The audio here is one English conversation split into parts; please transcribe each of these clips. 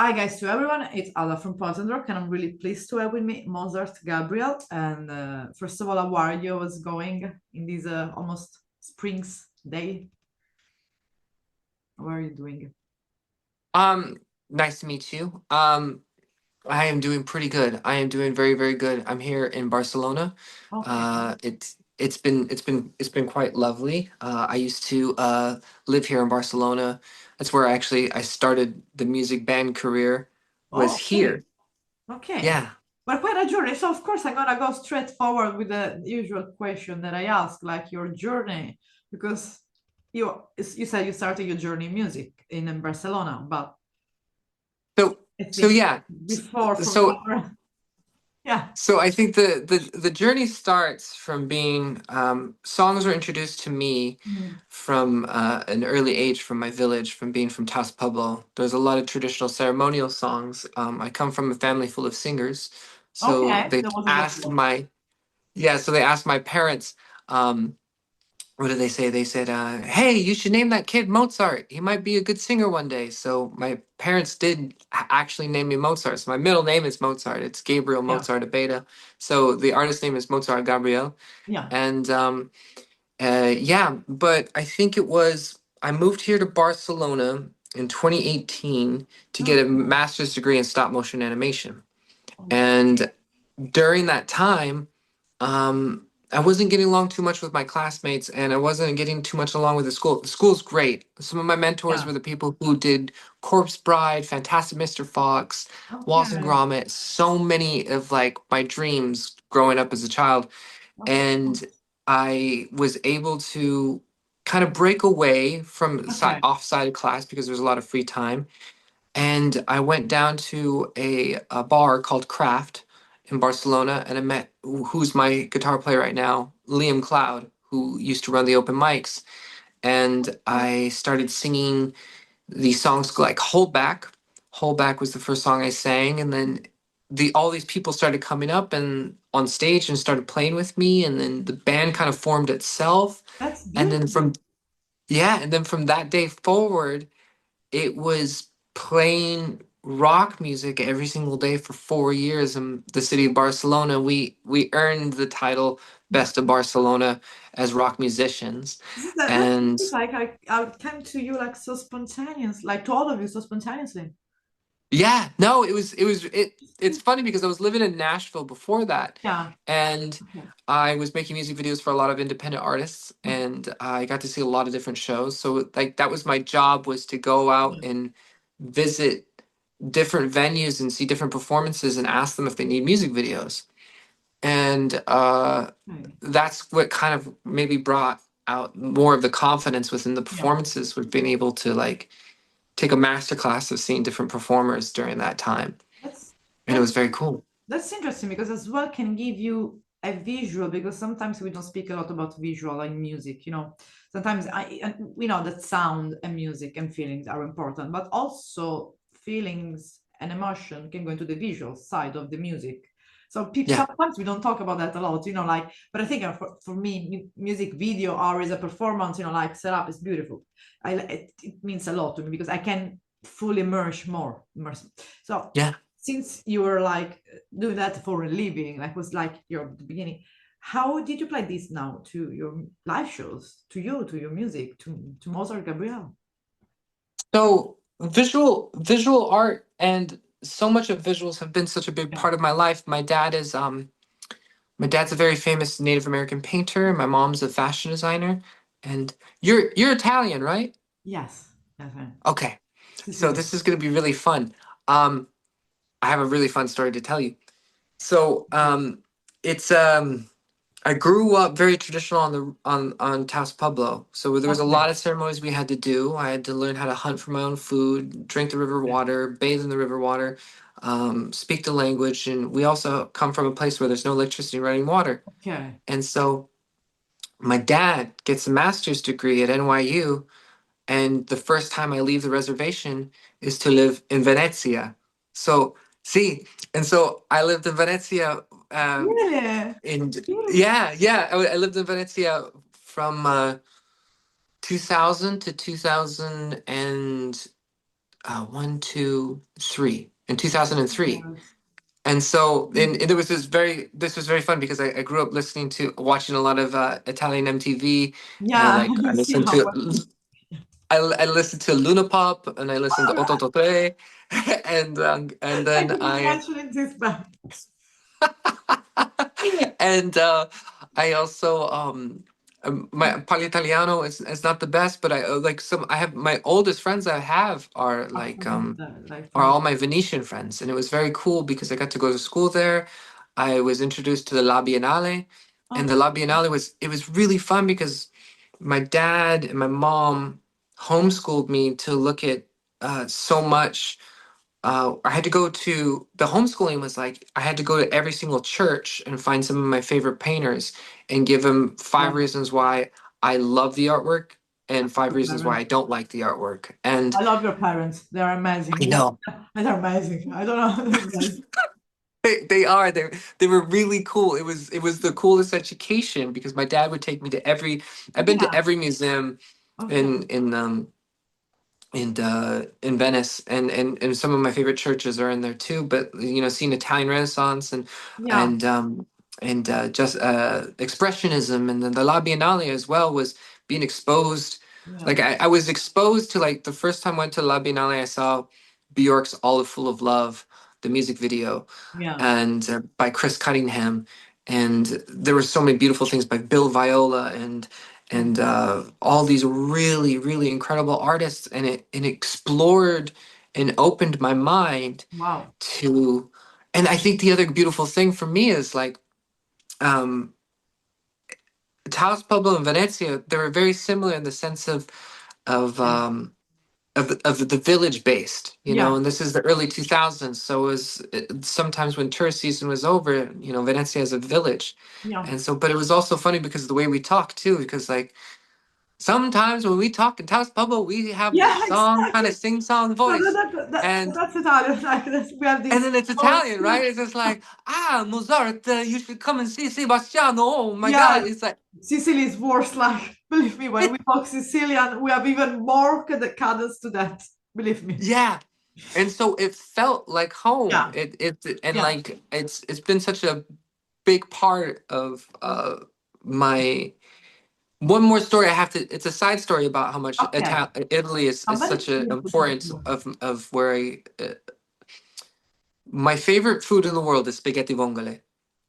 Hi guys to everyone, it's Ada from Poison Rock and I'm really pleased to have with me Mozart Gabriel. And first of all, how are you? What's going in this almost spring's day? How are you doing? Um, Nice to meet you. I am doing pretty good. I am doing very, very good. I'm here in Barcelona. Okay. It's been quite lovely. I used to live here in Barcelona. That's where I started the music band career, was Oh, okay. here. Okay. Yeah. But quite a journey. So of course I'm gonna go straight forward with the usual question that I ask, like your journey, because you said you started your journey in music in Barcelona, but So I so think yeah. before from So somewhere. Yeah. So I think the journey starts from being songs were introduced to me Mm. from an early age from my village, from being from Tas Pueblo. There's a lot of traditional ceremonial songs. I come from a family full of singers, so Okay, that was what. they asked my parents. What did they say? They said, "Hey, you should name that kid Mozart. He might be a good singer one day." So my parents did actually name me Mozart. So my middle name is Mozart. It's Gabriel Yeah, Mozart Abeta. So the artist name is Mozart Gabriel. yeah. And yeah, but I think it was I moved here to Barcelona in 2018 to get a Okay, master's degree in stop motion animation. okay. And during that time, I wasn't getting along too much with my classmates, and I wasn't getting too much along with the school. The school's great. Some of my mentors Yeah, were the people who did Corpse Bride, Fantastic Mr. Fox, Wallace and okay, Gromit, so many of like my dreams growing up as a child. okay, And I was able to kind of break away from okay. offside of class because there was a lot of free time, and I went down to a bar called Craft in Barcelona, and I met who's my guitar player right now, Liam Cloud, who used to run the open mics. And I started singing these songs like Hold Back. Hold Back was the first song I sang, and then all these people started coming up and on stage and started playing with me, and then the band kind of formed itself. That's And then beautiful. from that day forward, it was playing rock music every single day for 4 years in the city of Barcelona. We earned the title Best of Barcelona as rock musicians. That's And like I came to you like so spontaneous, like to all of you so spontaneously. yeah, no, it's funny because I was living in Nashville before that, Yeah. and Okay. I was making music videos for a lot of independent artists, and I got to see a lot of different shows. So like that was my job, was to go out Yeah. and visit different venues and see different performances and ask them if they need music videos. And Okay. that's what kind of maybe brought out more of the confidence within the Yeah. performances, with being able to like take a master class of seeing different performers during that time. That's And it that's was very cool. That's interesting because as well can give you a visual because sometimes we don't speak a lot about visual in music, you know. Sometimes and we know that sound and music and feelings are important, but also feelings and emotion can go into the visual side of the music. So people Yeah. sometimes we don't talk about that a lot, you know, like, but I think for me, music video or as a performance, you know, like setup is beautiful. It means a lot to me because I can fully immerse. So Yeah. since you were like doing that for a living, like was like your the beginning, how did you play this now to your live shows, to your music, to Mozart Gabriel? So visual art and so much of visuals have been such a big Yeah. part of my life. My dad's a very famous Native American painter. My mom's a fashion designer. And you're Italian, right? Yes. Yes. Okay. So Sicilian. this is gonna be really fun. I have a really fun story to tell you. So it's I grew up very traditional on Taos Pueblo. So there was a Okay. lot of ceremonies we had to do. I had to learn how to hunt for my own food, drink the river Yeah. water, bathe in the river water, speak the language, and we also come from a place where there's no electricity running water. Okay. And so my dad gets a master's degree at NYU, and the first time I leave the reservation is to live in Venezia. So see, and so I lived in Venezia. Really? In Beautiful. Yeah, yeah, I lived in Venezia from 2000 to 2000 and one, two, three, in 2003. Yes. And so, and it was this was very fun because I grew up watching a lot of Italian MTV, and Yeah, I you see listened how to, much. I listened to Luna Pop, and I listened to Otototre, and Thank then you for mentioning this back. and I also my Parli Italiano is not the best, but I like some I have my oldest friends I have Like are from all my Venetian friends, and it was very cool because I got to go to school there. I was introduced to the La Biennale, and the okay. La Biennale was really fun because my dad and my mom homeschooled me to look at so much. I had to go to the homeschooling was like I had to go to every single church and find some of my favorite painters and give them five Wow. reasons why I love the artwork and five Your reasons why I parents. don't like the artwork. And I love your parents. They're I amazing. know They're amazing. I don't know. Like, they were really cool. It was the coolest education because my dad would take me to every I've been to yeah. every museum Okay. in in Venice, and some of my favorite churches are in there too. But seeing Italian Renaissance Yeah. and just expressionism, and then the La Biennale as well was being exposed. Yeah. Like I was exposed to like the first time I went to La Biennale, I saw Bjork's "Olive Full of Love," the music video, Yeah. and by Chris Cunningham, and there were so many beautiful things by Bill Viola and Okay. all these really really incredible artists, and it explored and opened my mind Wow. to. And I think the other beautiful thing for me is like um Taos Pueblo and Venezia, they were very similar in the sense of Okay. um of the village based, Yeah. and this is the early 2000s, so sometimes when tourist season was over, Venezia is a village. Yeah. And so, but it was also funny because of the way we talk too, because like sometimes when we talk in Taos Pueblo, we have this Yeah, song kind exactly. of sing song So voice, and that's Italian. Like we have and these. then it's Oh, Italian, right? It's just like, Mozart, you should come and see Sebastiano. Oh my God! yeah. It's like, Sicily is worse. Like, believe me, when we talk Sicilian, we have even more cadence to that. Believe me. yeah. And so it felt like home. Yeah. And Yeah. like it's been such a big part of my. One more story I have to. It's a side story about how much Okay. Italy is I'm very such an curious to talk importance more. of where I. My favorite food in the world is spaghetti vongole,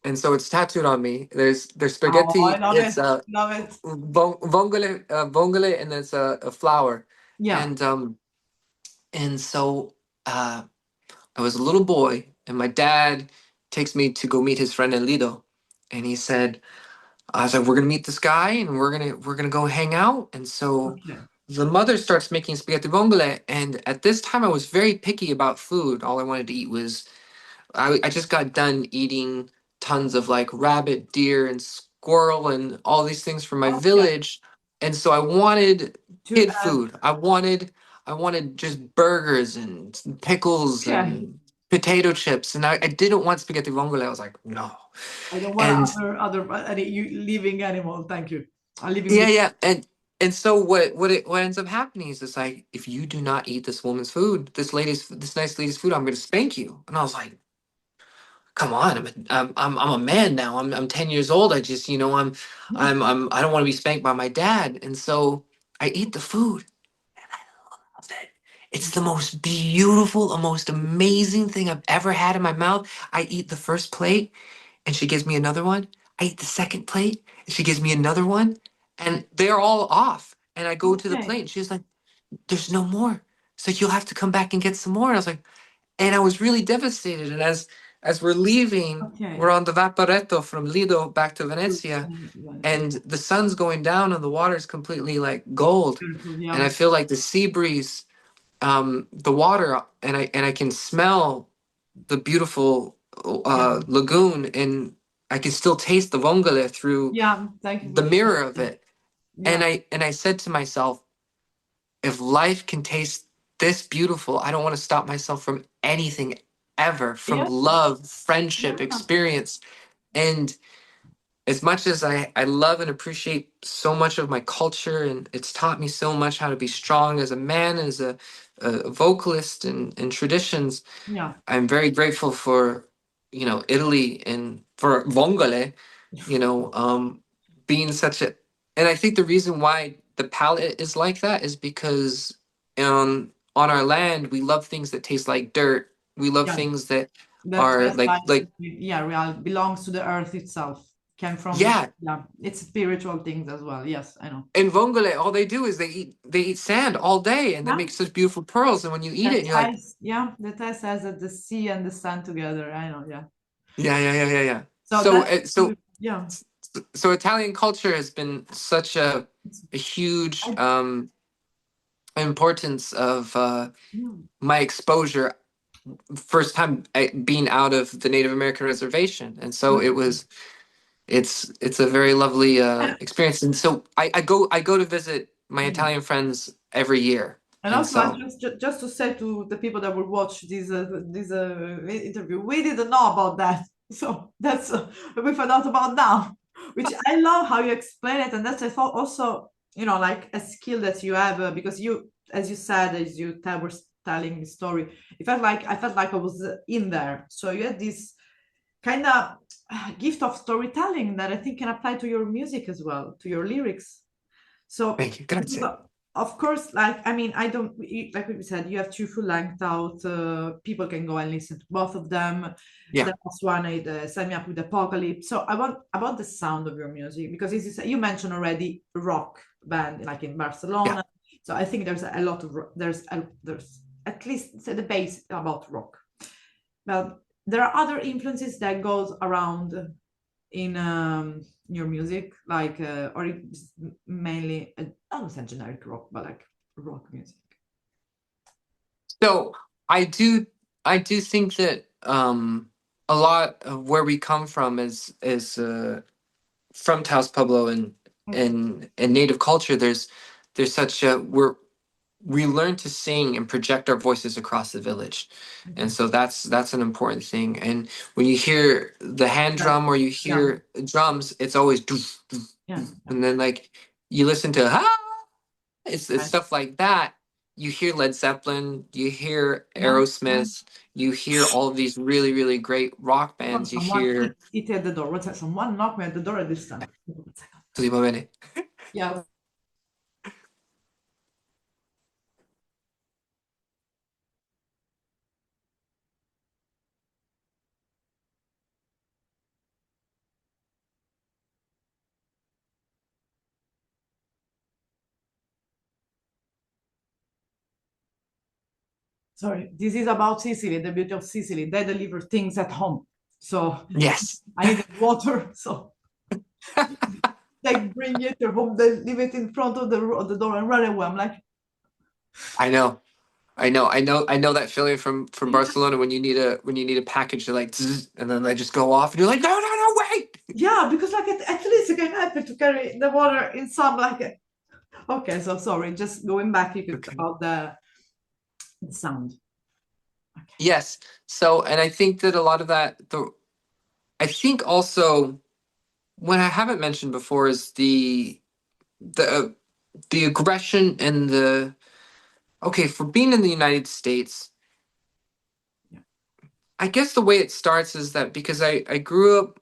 and so it's tattooed on me. There's Oh, I spaghetti. love It's it. Love it. vongole, and it's a flour, Yeah. and and so uh, I was a little boy, and my dad takes me to go meet his friend in Lido, and he said, "I was like, we're gonna meet this guy, and we're gonna go hang out." And so Okay. the mother starts making spaghetti vongole, and at this time I was very picky about food. All I wanted to eat was I just got done eating tons of like rabbit, deer, and squirrel and all these things from my Okay. village. And so I wanted To kid food. I wanted just burgers and pickles okay. and potato chips. And I didn't want spaghetti vongole. I was like, no. I don't want And other any living animal. Thank you. I'm living yeah, with. yeah. And so what ends up happening is it's like, if you do not eat this woman's food, this nice lady's food, I'm gonna spank you. And I was like, come on, I'm a man now. I'm 10 years old. I just, I don't want to be spanked by my dad. And so I eat the food. Love it. It's the most beautiful, the most amazing thing I've ever had in my mouth. I eat the first plate and she gives me another one. I eat the second plate and she gives me another one. And they're all off. And I go to the Okay. plate and she's like, there's no more. So you'll have to come back and get some more. And I was like, and I was really devastated. And as we're leaving, we're Okay. on the Vaporetto from Lido back to Venezia, Beautiful. and the sun's going down and the water's completely like gold. And Yeah. I feel like the sea breeze, the water, and I can smell the beautiful Yeah. lagoon, and I can still taste the vongole through Yeah. Thank you the for mirror sharing. of it. Yeah. And I said to myself, if life can taste this beautiful, I don't want to stop myself from anything ever, from Yeah. love, friendship, Yeah. experience. And as much as I love and appreciate so much of my culture, and it's taught me so much how to be strong as a man, as a vocalist, and traditions. Yeah, I'm very grateful for, Italy and for Vongole, being such a, and I think the reason why the palate is like that is because on our land we love things that taste like dirt. We love yeah. things that are That's like like, like yeah, real belongs to the earth itself. Came from, yeah. yeah, it's spiritual things as well. Yes, I know. In Vongole, all they do is they eat sand all day, and they Yeah, make such beautiful pearls. And when you eat the it, you're like, yeah, the test says that the sea and the sun together. I know, yeah. yeah, yeah, yeah, yeah, yeah. So So that's, uh, so yeah. so Italian culture has been such a It's, a huge I, importance of yeah. my exposure. First time being out of the Native American reservation, and so it's a very lovely experience. And so I go to visit my And, Italian friends every year, And and also, I so just to say to the people that will watch this interview, we didn't know about that, so that's we found out about now. Which I love how you explain it, and that's I thought also like a skill that you have because you, as you said, as you were telling the story, I felt like I was in there. So you had this kind of gift of storytelling that I think can apply to your music as well, to your lyrics. So, thank you. Grazie. of course, like I mean, I don't like we said, you have two full length out. People can go and listen to both of them. Yeah, The last one is Sign Me Up with Apocalypse. So I want about the sound of your music because this is, you mentioned already rock band like in yeah. Barcelona. So I think there's a lot of there's at least the base about rock. But there are other influences that goes around in your music, like or it's mainly I don't say generic rock, but like rock music. So I do I do think that a lot of where we come from is from Taos Pueblo and Okay. and native culture. There's such a we learn to sing and project our voices across the village, and Okay. so that's an important thing. And when you hear the hand That, drum or you yeah, hear drums, it's always doof, doof, yeah, doof. yeah. And then like you listen to it's Right. stuff like that. You hear Led Zeppelin, you hear Yeah, yeah. Aerosmith, you hear all of these really really great rock bands. You Someone hear hit at the door. What's that? Someone knocked me at the door at this time. One second. Tutti va bene. Yeah. Sorry, this is about Sicily, the beauty of Sicily. They deliver things at home. So Yes, I needed water. So they bring it to home, they leave it in front of the door and run away. I'm like, I know. I know that feeling from Barcelona when you need a package to like zzz, and then they just go off and you're like, no, no, no, wait. yeah, because like at least you can help it to carry the water in some like. Okay, so sorry, just going back, you could Okay. about the sound. Okay. Yes. So, and I think that a lot of I think also what I haven't mentioned before is the the aggression and okay, for being in the United States, Yeah. I guess the way it starts is that because I grew up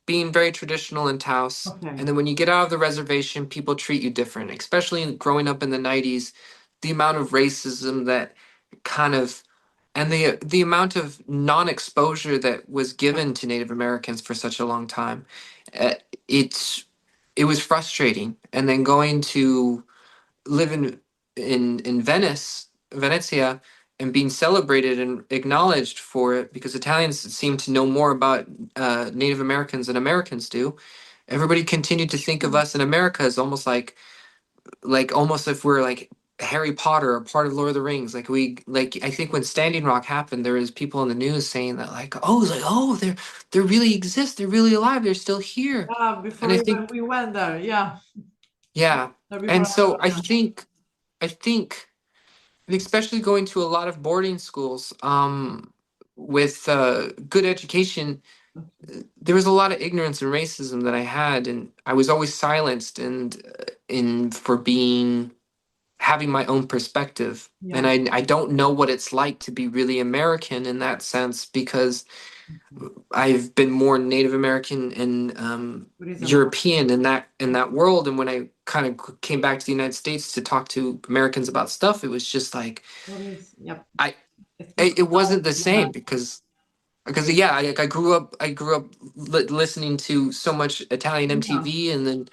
being very traditional in Taos, Okay. and then when you get out of the reservation, people treat you different, especially growing up in the 90s, the amount of racism that kind of and the amount of non-exposure that was Yeah. given to Native Americans for such a long time, uh, it's it was frustrating. And then going to live in Venezia, and being celebrated and acknowledged for it because Italians seem to know more about Native Americans than Americans do. Everybody continued to think of us in America as almost like almost if we're like Harry Potter or part of Lord of the Rings. Like I think when Standing Rock happened, there was people in the news saying that they really exist, they're really alive, they're still here. Yeah, And before I even think we went there, yeah. yeah. Before And I so was, I think and especially going to a lot of boarding schools with good education, there was a lot of ignorance and racism that I had, and I was always silenced and in for being having my own perspective. And Yeah. I don't know what it's like to be really American in that sense because Okay. I've been more Native American and What is about? European in that world. And when I kind of came back to the United States to talk to Americans about stuff, it was just like What is? Yep. I It's it no. wasn't the Yeah. same because yeah, I grew up listening to so much Italian Yeah. MTV, and then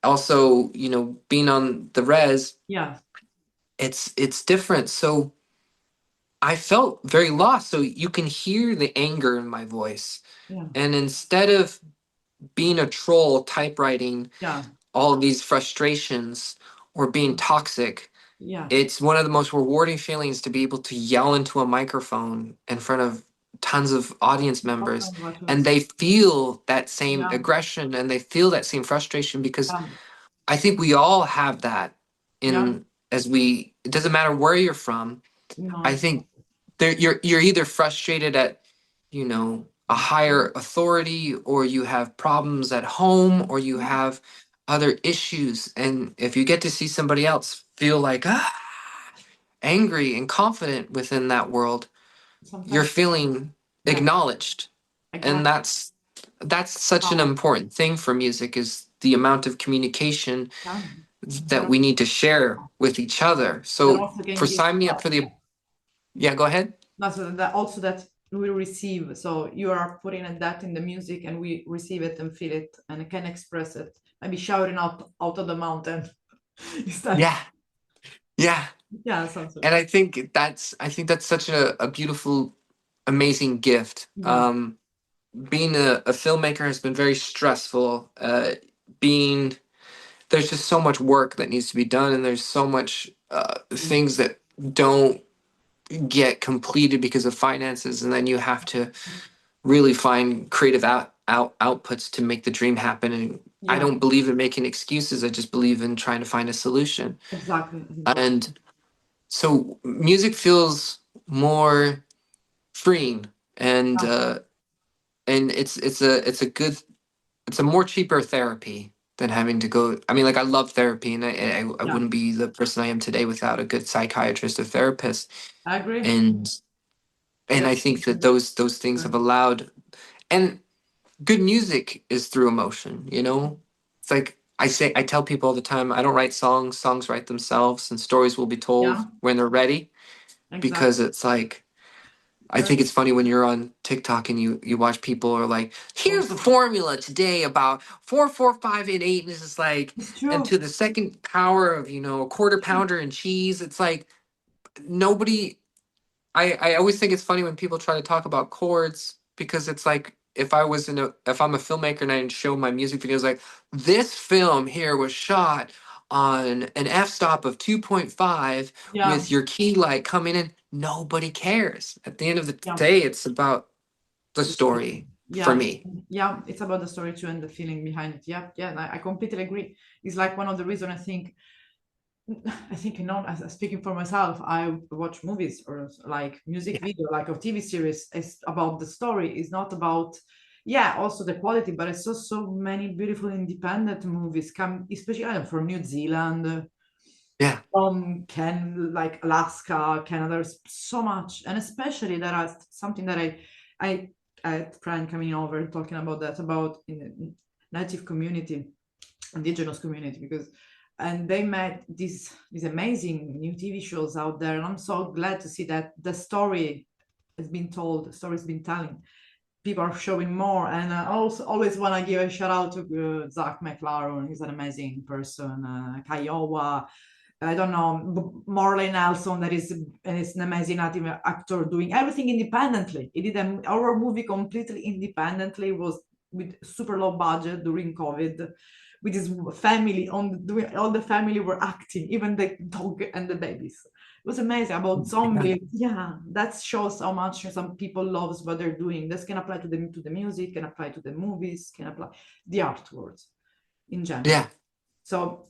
also being on the res. Yeah. It's different. So I felt very lost. So you can hear the anger in my voice, Yeah. and instead of being a troll typewriting Yeah. all of these frustrations or being toxic, Yeah. it's one of the most rewarding feelings to be able to yell into a microphone in front of tons of audience members, Awesome. What and was? they feel that same Yeah. aggression and they feel that same frustration because Yeah. I think we all have that Yeah. in as we it doesn't matter where you're from. No, I it's think you're either frustrated at a higher authority, or you have problems at home, or you yeah. have other issues, and if you get to see somebody else feel like angry and confident within that world, you're Sometimes. feeling Yeah. acknowledged. And Exactly. that's such an How? important thing for music, is the amount of communication Yeah. that we need to share with each other. That So also can for give. sign me up for the yeah, go ahead. No, so that also that we receive. So you are putting that in the music, and we receive it and feel it and can express it. Maybe shouting out of the mountain instead. Yeah, yeah. Yeah, sounds And good. I think that's such a beautiful, amazing gift. Yeah, Being a filmmaker has been very stressful. Being There's just so much work that needs to be done, and there's so much things that don't get completed because of finances, and then you have to really find creative outputs to make the dream happen. And I yeah, don't believe in making excuses. I just believe in trying to find a solution. exactly. I think that. And so music feels more freeing, and Yeah, it's a more cheaper therapy than having to go. I mean, like, I love therapy, and I yeah, wouldn't be the person I am today without a good psychiatrist or therapist. I agree. And Yeah, I think that those things have allowed, and good music is through emotion. It's like I tell people all the time, I don't write songs. Songs write themselves, and stories will be told yeah, when they're ready. exactly. Because it's like, I You're think it's funny when you're on TikTok and you watch people are like, so. here's the formula today about 4, 4, 5, and 8, and it's just like, It's and true. to the second power of a quarter pounder and cheese. It's like nobody. I always think it's funny when people try to talk about chords, because it's like, if I'm a filmmaker and I show my music videos, like, this film here was shot on an f-stop of 2.5 Yeah, with your key light coming in. Nobody cares. At the end of the yeah, day, it's about the the story. story for Yeah, me. yeah. It's about the story too and the feeling behind it. Yeah, yeah. I completely agree. It's like one of the reasons I think, as speaking for myself, I watch movies or like music Yeah, video, like a TV series. It's about the story. It's not about, yeah, also the quality, but it's also many beautiful independent movies come, especially I don't know, from New Zealand, yeah, from like Alaska, Canada. There's so much, and especially that is something that I I had friend coming over talking about that about in the native community, indigenous community, because and they met these amazing new TV shows out there, and I'm so glad to see that the story has been told, the story's been telling. People are showing more, and I also always want to give a shout out to Zach McLaren. He's an amazing person. Kiowa, I don't know, Morley Nelson, that is an amazing native actor doing everything independently. He did an horror movie completely independently, was with super low budget during COVID, with his family on doing all the family were acting, even the dog and the babies. It was amazing about yeah, zombies. Yeah, that shows how much some people loves what they're doing. This can apply to the music, can apply to the movies, can apply the artworks in general. yeah, So,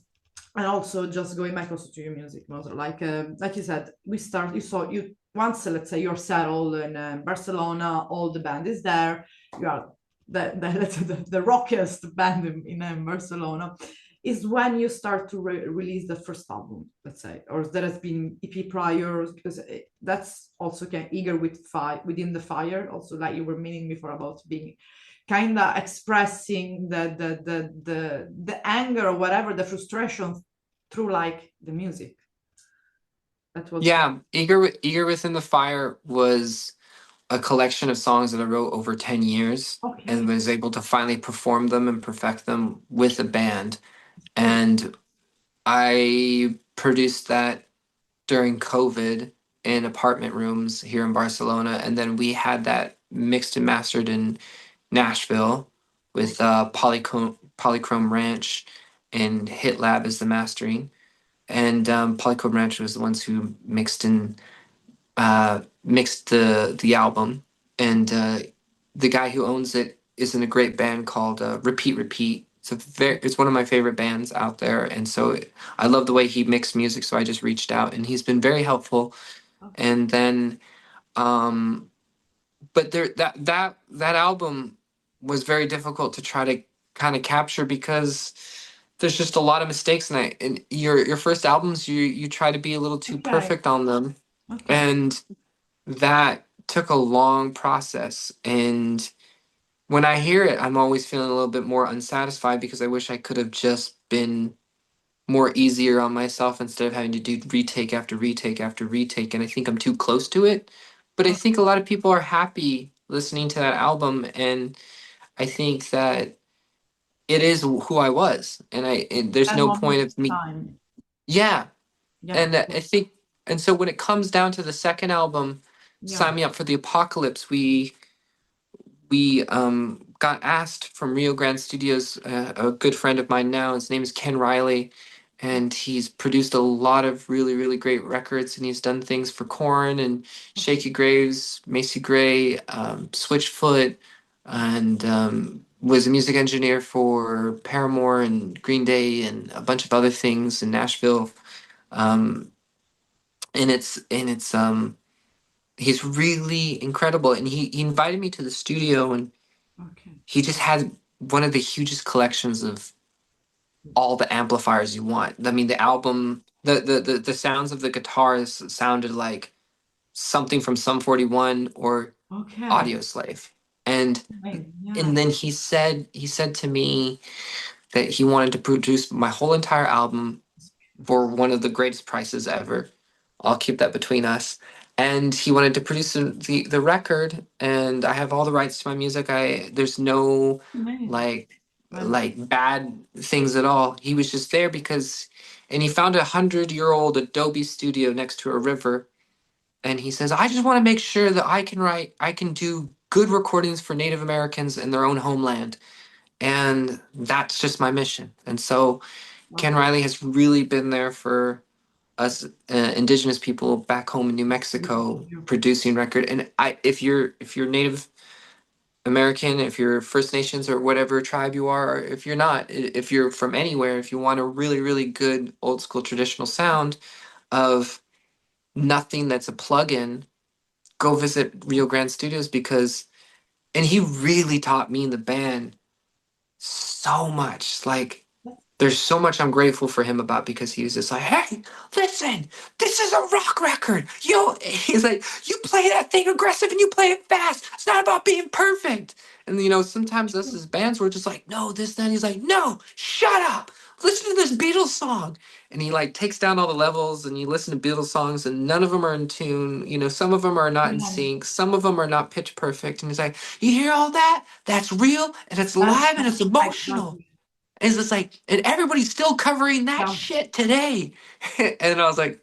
and also just going back also to your music, Mozart, like you said, we start. You saw you once, let's say you're settled in Barcelona, all the band is there. You are the rockiest band in Barcelona, is when you start to release the first album, let's say, or there has been EP prior, because that's also kind of eager with fire within the fire, also like you were meaning before about being kind of expressing the anger or whatever, the frustration through like the music. That was Yeah, Eager Within the Fire was a collection of songs that I wrote over 10 years and okay. was able to finally perform them and perfect them with a band. Beautiful. And I produced that during COVID in apartment rooms here in Barcelona. And then we had that mixed and mastered in Nashville with Polychrome Ranch and Hit Lab as the mastering. And Polychrome Ranch was the ones who mixed the album, and the guy who owns it is in a great band called Repeat Repeat. It's one of my favorite bands out there, and so I love the way he mixed music. So I just reached out, and he's been very helpful. Okay. And then, um, but that album was very difficult to try to kind of capture because there's just a lot of mistakes in it. And your first albums, you try to be a little too Okay. perfect on them, Okay. and that took a long process. And when I hear it, I'm always feeling a little bit more unsatisfied because I wish I could have just been more easier on myself instead of having to do retake after retake after retake. And I think I'm too close to it. But I think a lot of people are happy listening to that album. And I think that it is who I was. And there's That no moment point in of me. time. Yeah. Yeah. And I think, and so when it comes down to the second album, Yeah. Sign Me Up for the Apocalypse, we got asked from Rio Grande Studios, a good friend of mine now. His name is Ken Riley, and he's produced a lot of really, really great records. And he's done things for Korn and Okay. Shaky Graves, Macy Gray, Switchfoot, and was a music engineer for Paramore and Green Day and a bunch of other things in Nashville. Um, and it's he's really incredible. And he invited me to the studio, and Okay. he just had one of the hugest collections of all the amplifiers you want. I mean, the album, the sounds of the guitars sounded like something from Sum 41 or Okay. Audio Slave. And Amazing. Yeah. and then he said to me that he wanted to produce my whole entire album It's for beautiful. one of the greatest prices ever. I'll keep that between us. And he wanted to produce the record, and I have all the rights to my music. There's no Amazing. like Well, like bad things at all. He was just there because, and he found 100-year-old Adobe studio next to a river, and he says, I just want to make sure that I can do good recordings for Native Americans in their own homeland, and that's just my mission. And so Ken well, Riley has really been there for us indigenous people back home in New beautiful. Mexico Beautiful. producing record. And if you're Native American, if you're First Nations or whatever tribe you are, or if you're not, if you're from anywhere, if you want a really really good old school traditional sound of nothing that's a plug-in, go visit Rio Grande Studios because and he really taught me and the band so much. Like there's so much I'm grateful for him about because he was just like, hey, listen, this is a rock record. He's like, you play that thing aggressive and you play it fast. It's not about being perfect. And sometimes us as bands were just like, no, this, then he's like, no, shut up. Listen to this Beatles song. And he like takes down all the levels and you listen to Beatles songs and none of them are in tune. Some of them are not in Yeah. sync. Some of them are not pitch perfect. And he's like, you hear all that? That's real and it's That's live and it's emotional. exactly. It's just like, and everybody's still covering that Yeah. shit today. And I was like,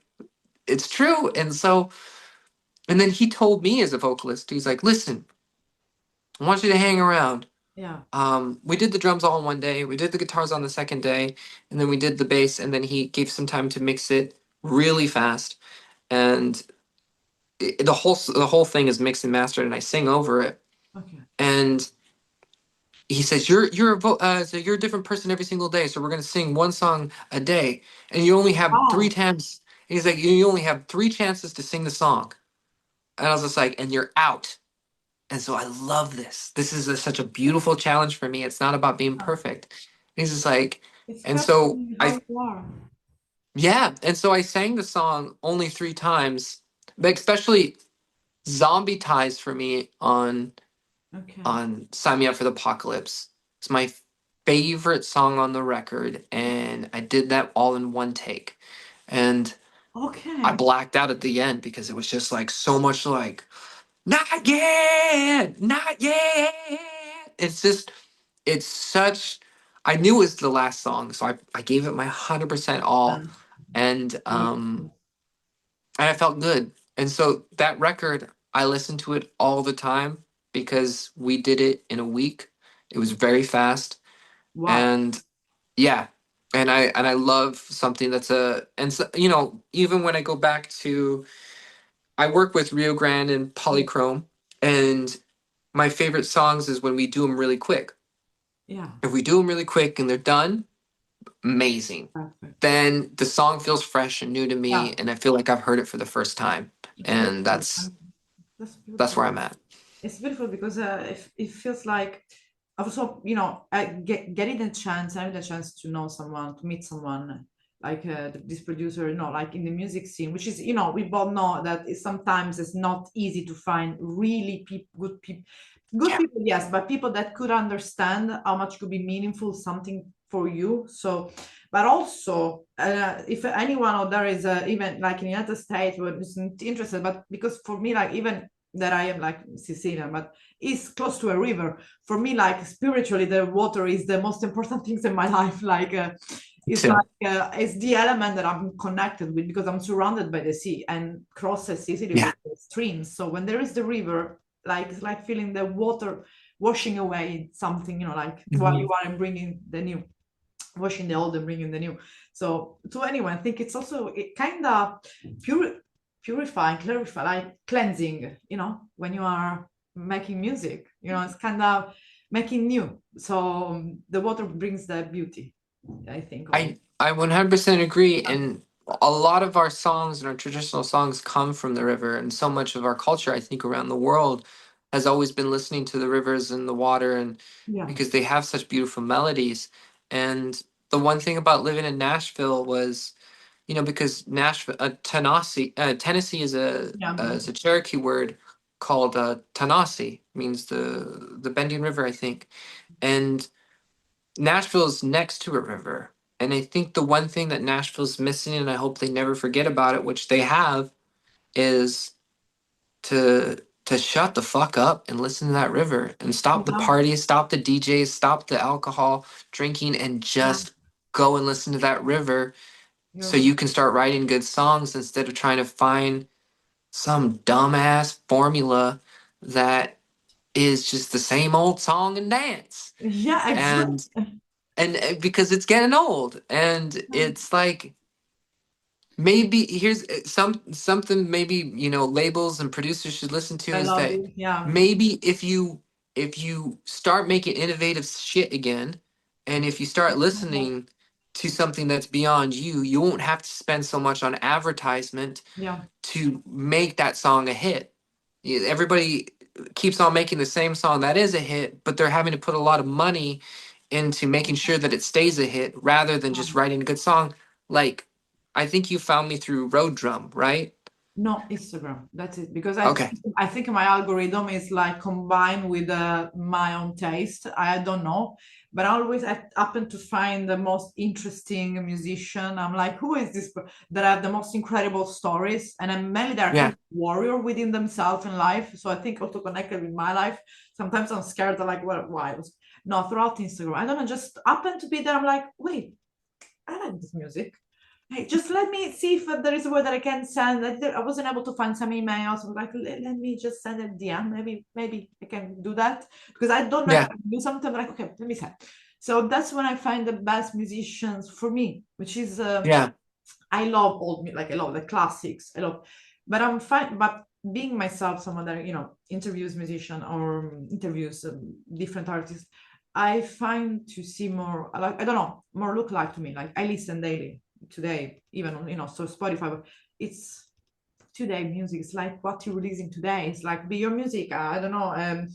it's true. And then he told me as a vocalist, he's like, listen, I want you to hang around. Yeah. We did the drums all in one day. We did the guitars on the second day, and then we did the bass. And then he gave some time to mix it really fast. And the whole thing is mixed and mastered, and I sing over it. Okay. And he says so you're a different person every single day, so we're going to sing one song a day, and you only have three Oh, times. He's like, you only have three chances to sing the song. And I was just like, and you're out. And so I love this. This is such a beautiful challenge for me. It's not about being perfect. He's just like, It's and just so how I, you are. yeah. And so I sang the song only 3 times, but especially Zombie Ties for me Okay. on Sign Me Up for the Apocalypse. It's my favorite song on the record. And I did that all in one take. And I Okay. blacked out at the end because it was just like so much like, not yet, not yet. It's just, it's such, I knew it was the last song, so I gave it my 100% all. Um, And beautiful. I felt good. And so that record, I listen to it all the time because we did it in a week. It was very fast. Wow. And yeah. And I love something that's a and so, you know, even when I go back to I work with Rio Grande and Yeah. Polychrome, and my favorite songs is when we do them really quick. Yeah. If we do them really quick and they're done, amazing. Perfect. Then the song feels fresh and new to me, Yeah. and I feel like I've heard it for the first time. It's And beautiful. That's that's beautiful. where I'm at. It's beautiful because it feels like also, getting the chance, having the chance to know someone, to meet someone like this producer, like in the music scene, which is, we both know that sometimes it's not easy to find really good Yeah. people, yes, but people that could understand how much could be meaningful something for you. So, but also, if anyone out there is even like in the United States was interested, but because for me, like even that I am like Sicilian, but is close to a river. For me, like spiritually, the water is the most important things in my life. Like Too. it's the element that I'm connected with because I'm surrounded by the sea and crosses Sicily Yeah. with the streams. So when there is the river, like it's like feeling the water washing away something, like while Mhm. you are bringing the new, washing the old and bringing the new. So to anyone, I think it's also it kind of pure, purifying, clarify, like cleansing. When you are making music, it's kind of making new. So the water brings the beauty, I think. All I 100% agree. And a lot of our songs and our traditional songs come from the river. And so much of our culture, I think, around the world has always been listening to the rivers and the water, and yeah, because they have such beautiful melodies. And the one thing about living in Nashville was, because Nashville, Tennessee yeah, is a Cherokee word called Tanasi, means the bending river, I think. And Nashville's next to a river. And I think the one thing that Nashville's missing, and I hope they never forget about it, which they have, is to shut the fuck up and listen to that river and stop the yeah, parties, stop the DJs, stop the alcohol drinking, and yeah. just go and listen to that river so You're you can start writing good songs instead of trying to find some dumbass formula that is just the same old song and dance. yeah, And exactly. because it's getting old, and it's like maybe here's something maybe labels and producers should listen to I is love that it. Yeah, maybe if you start making innovative shit again, and if you start listening to something that's beyond you, you won't have to spend so much on advertisement yeah. to make that song a hit. Everybody keeps on making the same song that is a hit, but they're having to put a lot of money into making sure that it stays a hit rather than just writing a good song. Like, I think you found me through Road Drum, right? No, Instagram. That's it. Because Okay. I think my algorithm is like combined with my own taste. I don't know, but I always happen to find the most interesting musician. I'm like, who is this that have the most incredible stories? And I'm mainly they're kind Yeah. of warrior within themselves in life. So I think also connected with my life. Sometimes I'm scared. Like, well, why? No, throughout Instagram, I don't know. Just happen to be there. I'm like, wait, I like this music. Hey, just let me see if there is a way that I can send. I wasn't able to find some emails. I'm like, let me just send a DM. Maybe I can do that because I don't know if I Yeah. can do something. Like, okay, let me send. So that's when I find the best musicians for me, which is Yeah. I love old music, like I love the classics. I love, but I'm fine. But being myself, someone that interviews musician or interviews different artists, I find to see more like I don't know more look like to me. Like I listen daily today, even on so Spotify. But it's today music. It's like what you're releasing today. It's like be your music. I don't know,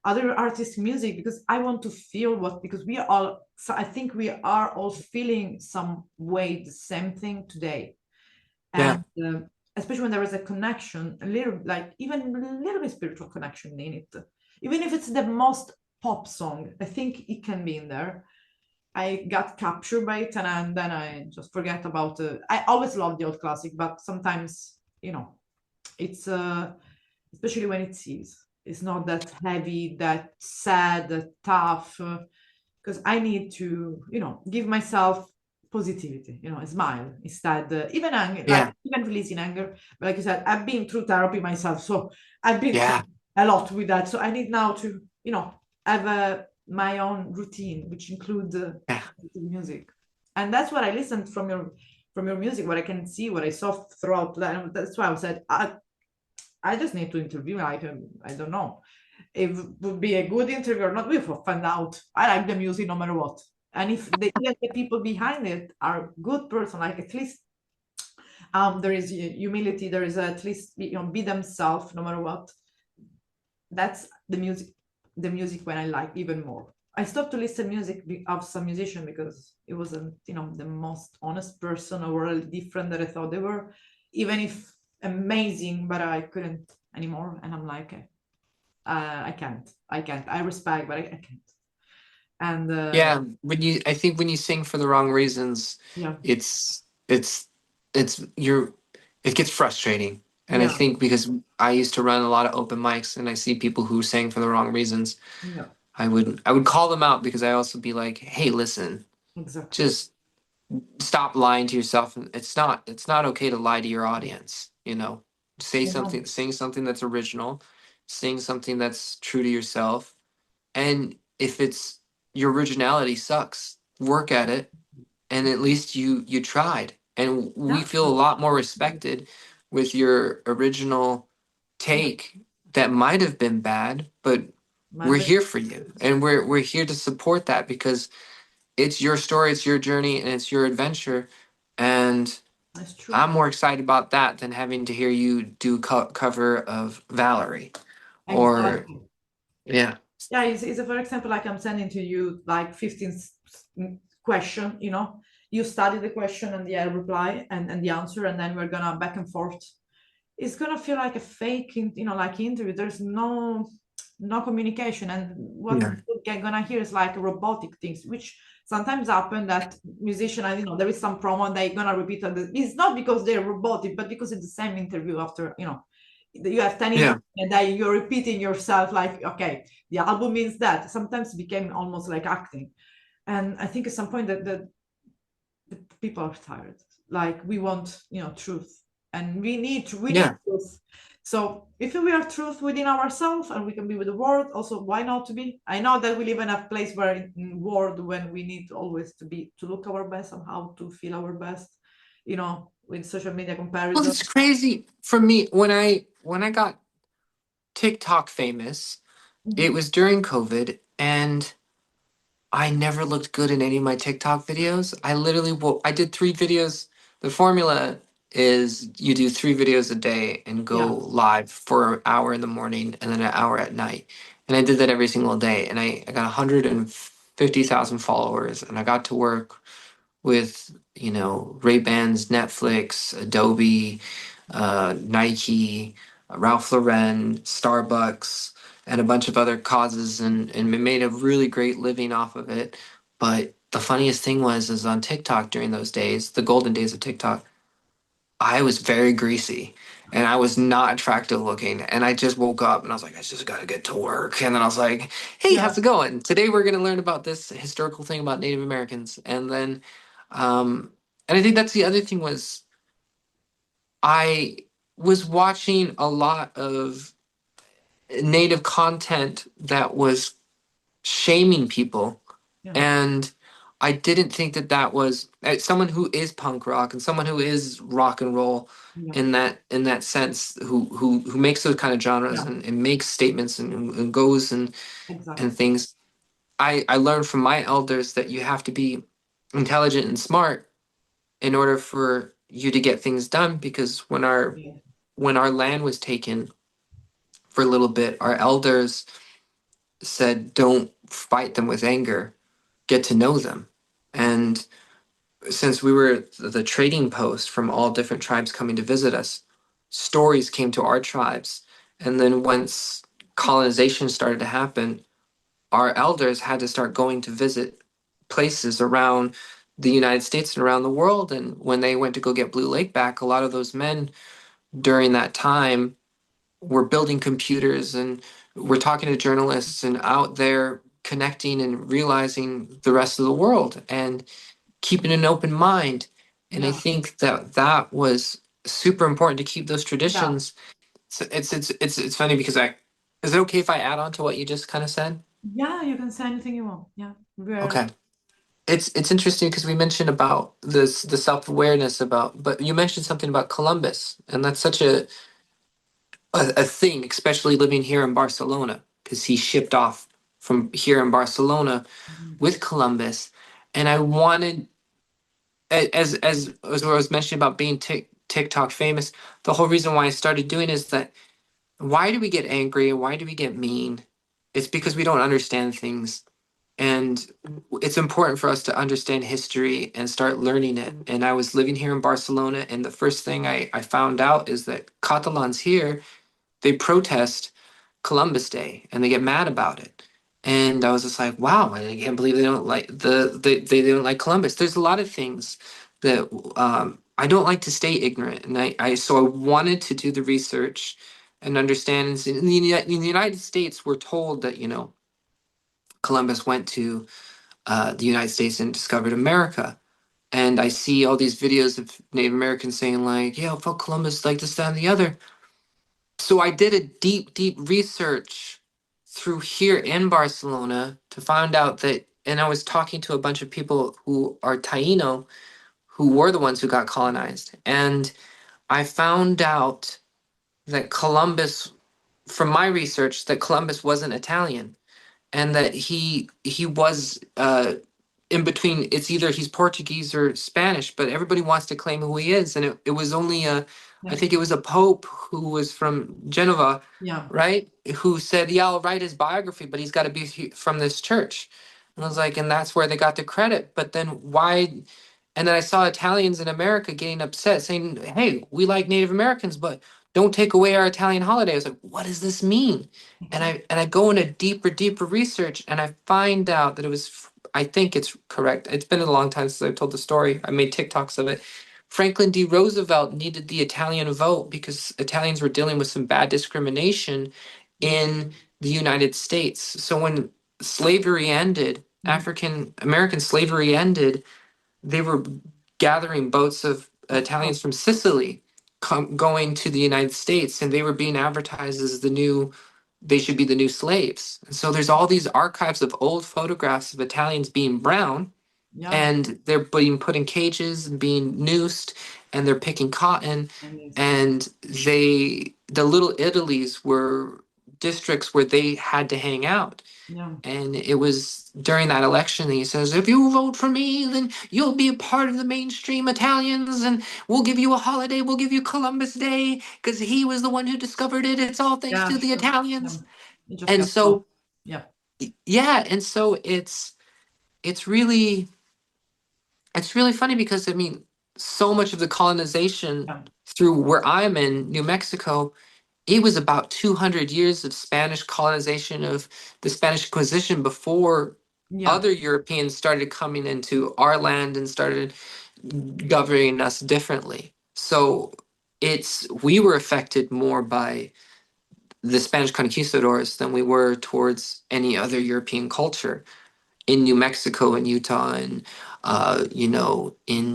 other artists' music, because I want to feel what, because we are all, so I think we are all feeling some way the same thing today. Yeah. And especially when there is a connection, a little, like even a little bit spiritual connection in it, even if it's the most pop song, I think it can be in there. I got captured by it, and then I just forget about it. I always love the old classic, but sometimes, it's especially when it's not that heavy, that sad, that tough, because I need to, give myself positivity, a smile instead. Even anger, like Yeah. even releasing anger. But like you said, I've been through therapy myself, so I've been through Yeah. a lot with that. So I need now to, have my own routine, which includes Yeah. music, and that's what I listened from your music. What I can see, what I saw throughout. That's why I said I just need to interview. I don't know if it would be a good interview or not. We will find out. I like the music no matter what. And if even the people behind it are good person, like at least there is humility, there is at least be themselves no matter what. That's the music when I like even more. I stopped to listen music of some musician because it wasn't the most honest person or really different that I thought they were, even if amazing, but I couldn't anymore. And I'm like, I can't. I respect, but I can't. And Yeah. I think when you sing for the wrong reasons, yeah, it's, it's, you're, it gets frustrating. And I yeah, think because I used to run a lot of open mics and I see people who sang for the wrong reasons, yeah, I would call them out because I also be like, hey, listen, exactly. just stop lying to yourself. It's not okay to lie to your audience, say I know. something, sing something that's original, sing something that's true to yourself. And if it's your originality sucks, work at it, and at least you tried. And we Yeah, feel a lot more respected with your original yeah. take that might have been bad, but My we're best. here for you and we're here to support that because it's your story, it's your journey, and it's your adventure. And That's true. I'm more excited about that than having to hear you do cover of Valerie or Exactly. yeah. Yeah, it's for example, like I'm sending to you like 15 question, you study the question and the reply and the answer, and then we're gonna back and forth. It's gonna feel like a fake, like interview. There's no communication, and what Yeah. people gonna hear is like robotic things, which sometimes happen that musician, there is some promo and they gonna repeat it. It's not because they're robotic, but because it's the same interview after, you have 10 Yeah. interviews and then you're repeating yourself like, okay, the album means that. Sometimes it became almost like acting. And I think at some point that the people are tired. Like we want, truth, and we need Yeah. truth. So if we are truth within ourselves and we can be with the world, also why not to be? I know that we live in a place where in world when we need always to look our best and how to feel our best, with social media Well, comparison. it's crazy for me when I got TikTok famous. It Mhm. was during COVID, and I never looked good in any of my TikTok videos. I literally, well, I did 3 videos. The formula is you do 3 videos a day and go Yeah, live for an hour in the morning and then an hour at night. And I did that every single day. And I got 150,000 followers, and I got to work with, Ray-Bans, Netflix, Adobe, Nike, Ralph Lauren, Starbucks, and a bunch of other causes, and made a really great living off of it. But the funniest thing is on TikTok during those days, the golden days of TikTok, I was very greasy and I was not attractive looking. And I just woke up and I was like, I just got to get to work. And then I was like, hey, yeah, how's it going? Today we're going to learn about this historical thing about Native Americans. Um, and I think that's the other thing was I was watching a lot of Native content that was shaming people, yeah, and I didn't think that was someone who is punk rock and someone who is rock and roll yeah, in that sense, who makes those kind of genres yeah, and makes statements and goes and exactly. things. I learned from my elders that you have to be intelligent and smart in order for you to get things done, because when our Yeah, when our land was taken for a little bit, our elders said, don't fight them with anger, get to know them. And since we were the trading post from all different tribes coming to visit us, stories came to our tribes. And then once colonization started to happen, our elders had to start going to visit places around the United States and around the world. And when they went to go get Blue Lake back, a lot of those men during that time were building computers and were talking to journalists and out there connecting and realizing the rest of the world and keeping an open mind. And I Yeah. think that that was super important to keep those Yeah. traditions. So it's funny because I is it okay if I add on to what you just kind of said? Yeah, you can say anything you want. Yeah. We're Okay. It's interesting because we mentioned about this the self-awareness about but you mentioned something about Columbus and that's such a thing, especially living here in Barcelona, because he shipped off from here in Barcelona Mhm. with Columbus. And I wanted as I was mentioning about being TikTok famous, the whole reason why I started doing is that why do we get angry and why do we get mean? It's because we don't understand things. And it's important for us to understand history and start learning it. And I was living here in Barcelona, and the first thing I found out is that Catalans here, they protest Columbus Day and they get mad about it. And I was just like, wow, I can't believe they don't like they don't like Columbus. There's a lot of things that I don't like to stay ignorant, and I so I wanted to do the research and understand. In the United States, we're told that Columbus went to the United States and discovered America. And I see all these videos of Native Americans saying like, "Yeah, fuck Columbus," like this, that, and the other. So I did a deep research through here in Barcelona to find out that, and I was talking to a bunch of people who are Taino, who were the ones who got colonized. And I found out that Columbus, from my research, that Columbus wasn't Italian and that he was in between. It's either he's Portuguese or Spanish, but everybody wants to claim who he is. And it was only I Yeah. think it was a pope who was from Genova, Yeah. right? Who said, yeah, I'll write his biography, but he's got to be from this church. And I was like, and that's where they got the credit. But then why? And then I saw Italians in America getting upset saying, hey, we like Native Americans, but don't take away our Italian holiday. I was like, what does this mean? And I go into deeper research and I find out that it was I think it's correct. It's been a long time since I've told the story. I made TikToks of it. Franklin D. Roosevelt needed the Italian vote because Italians were dealing with some bad discrimination in the United States. So when slavery ended, Mhm. African American slavery ended, they were gathering boats of Of course. Italians from Sicily going to the United States, and they were being advertised as they should be the new slaves. And so there's all these archives of old photographs of Italians being brown, Yeah. and they're being put in cages and being noosed, and they're picking cotton, Amazing. and the little Italies were districts where they had to hang out. Yeah. And it was during that election that he says, if you vote for me, then you'll be a part of the mainstream Italians and we'll give you a holiday. We'll give you Columbus Day because he was the one who discovered it. It's all thanks Yeah, to the sure. Yeah. Italians. It just And got lost. so, Yeah. yeah. And so it's really, it's really funny because I mean, so much of the colonization Yeah. through where I'm in New Mexico, it was about 200 years of Spanish colonization of the Spanish Inquisition before Yeah. other Europeans started coming into our land and started governing us differently. So we were affected more by the Spanish conquistadors than we were towards any other European culture in New Mexico and Utah and in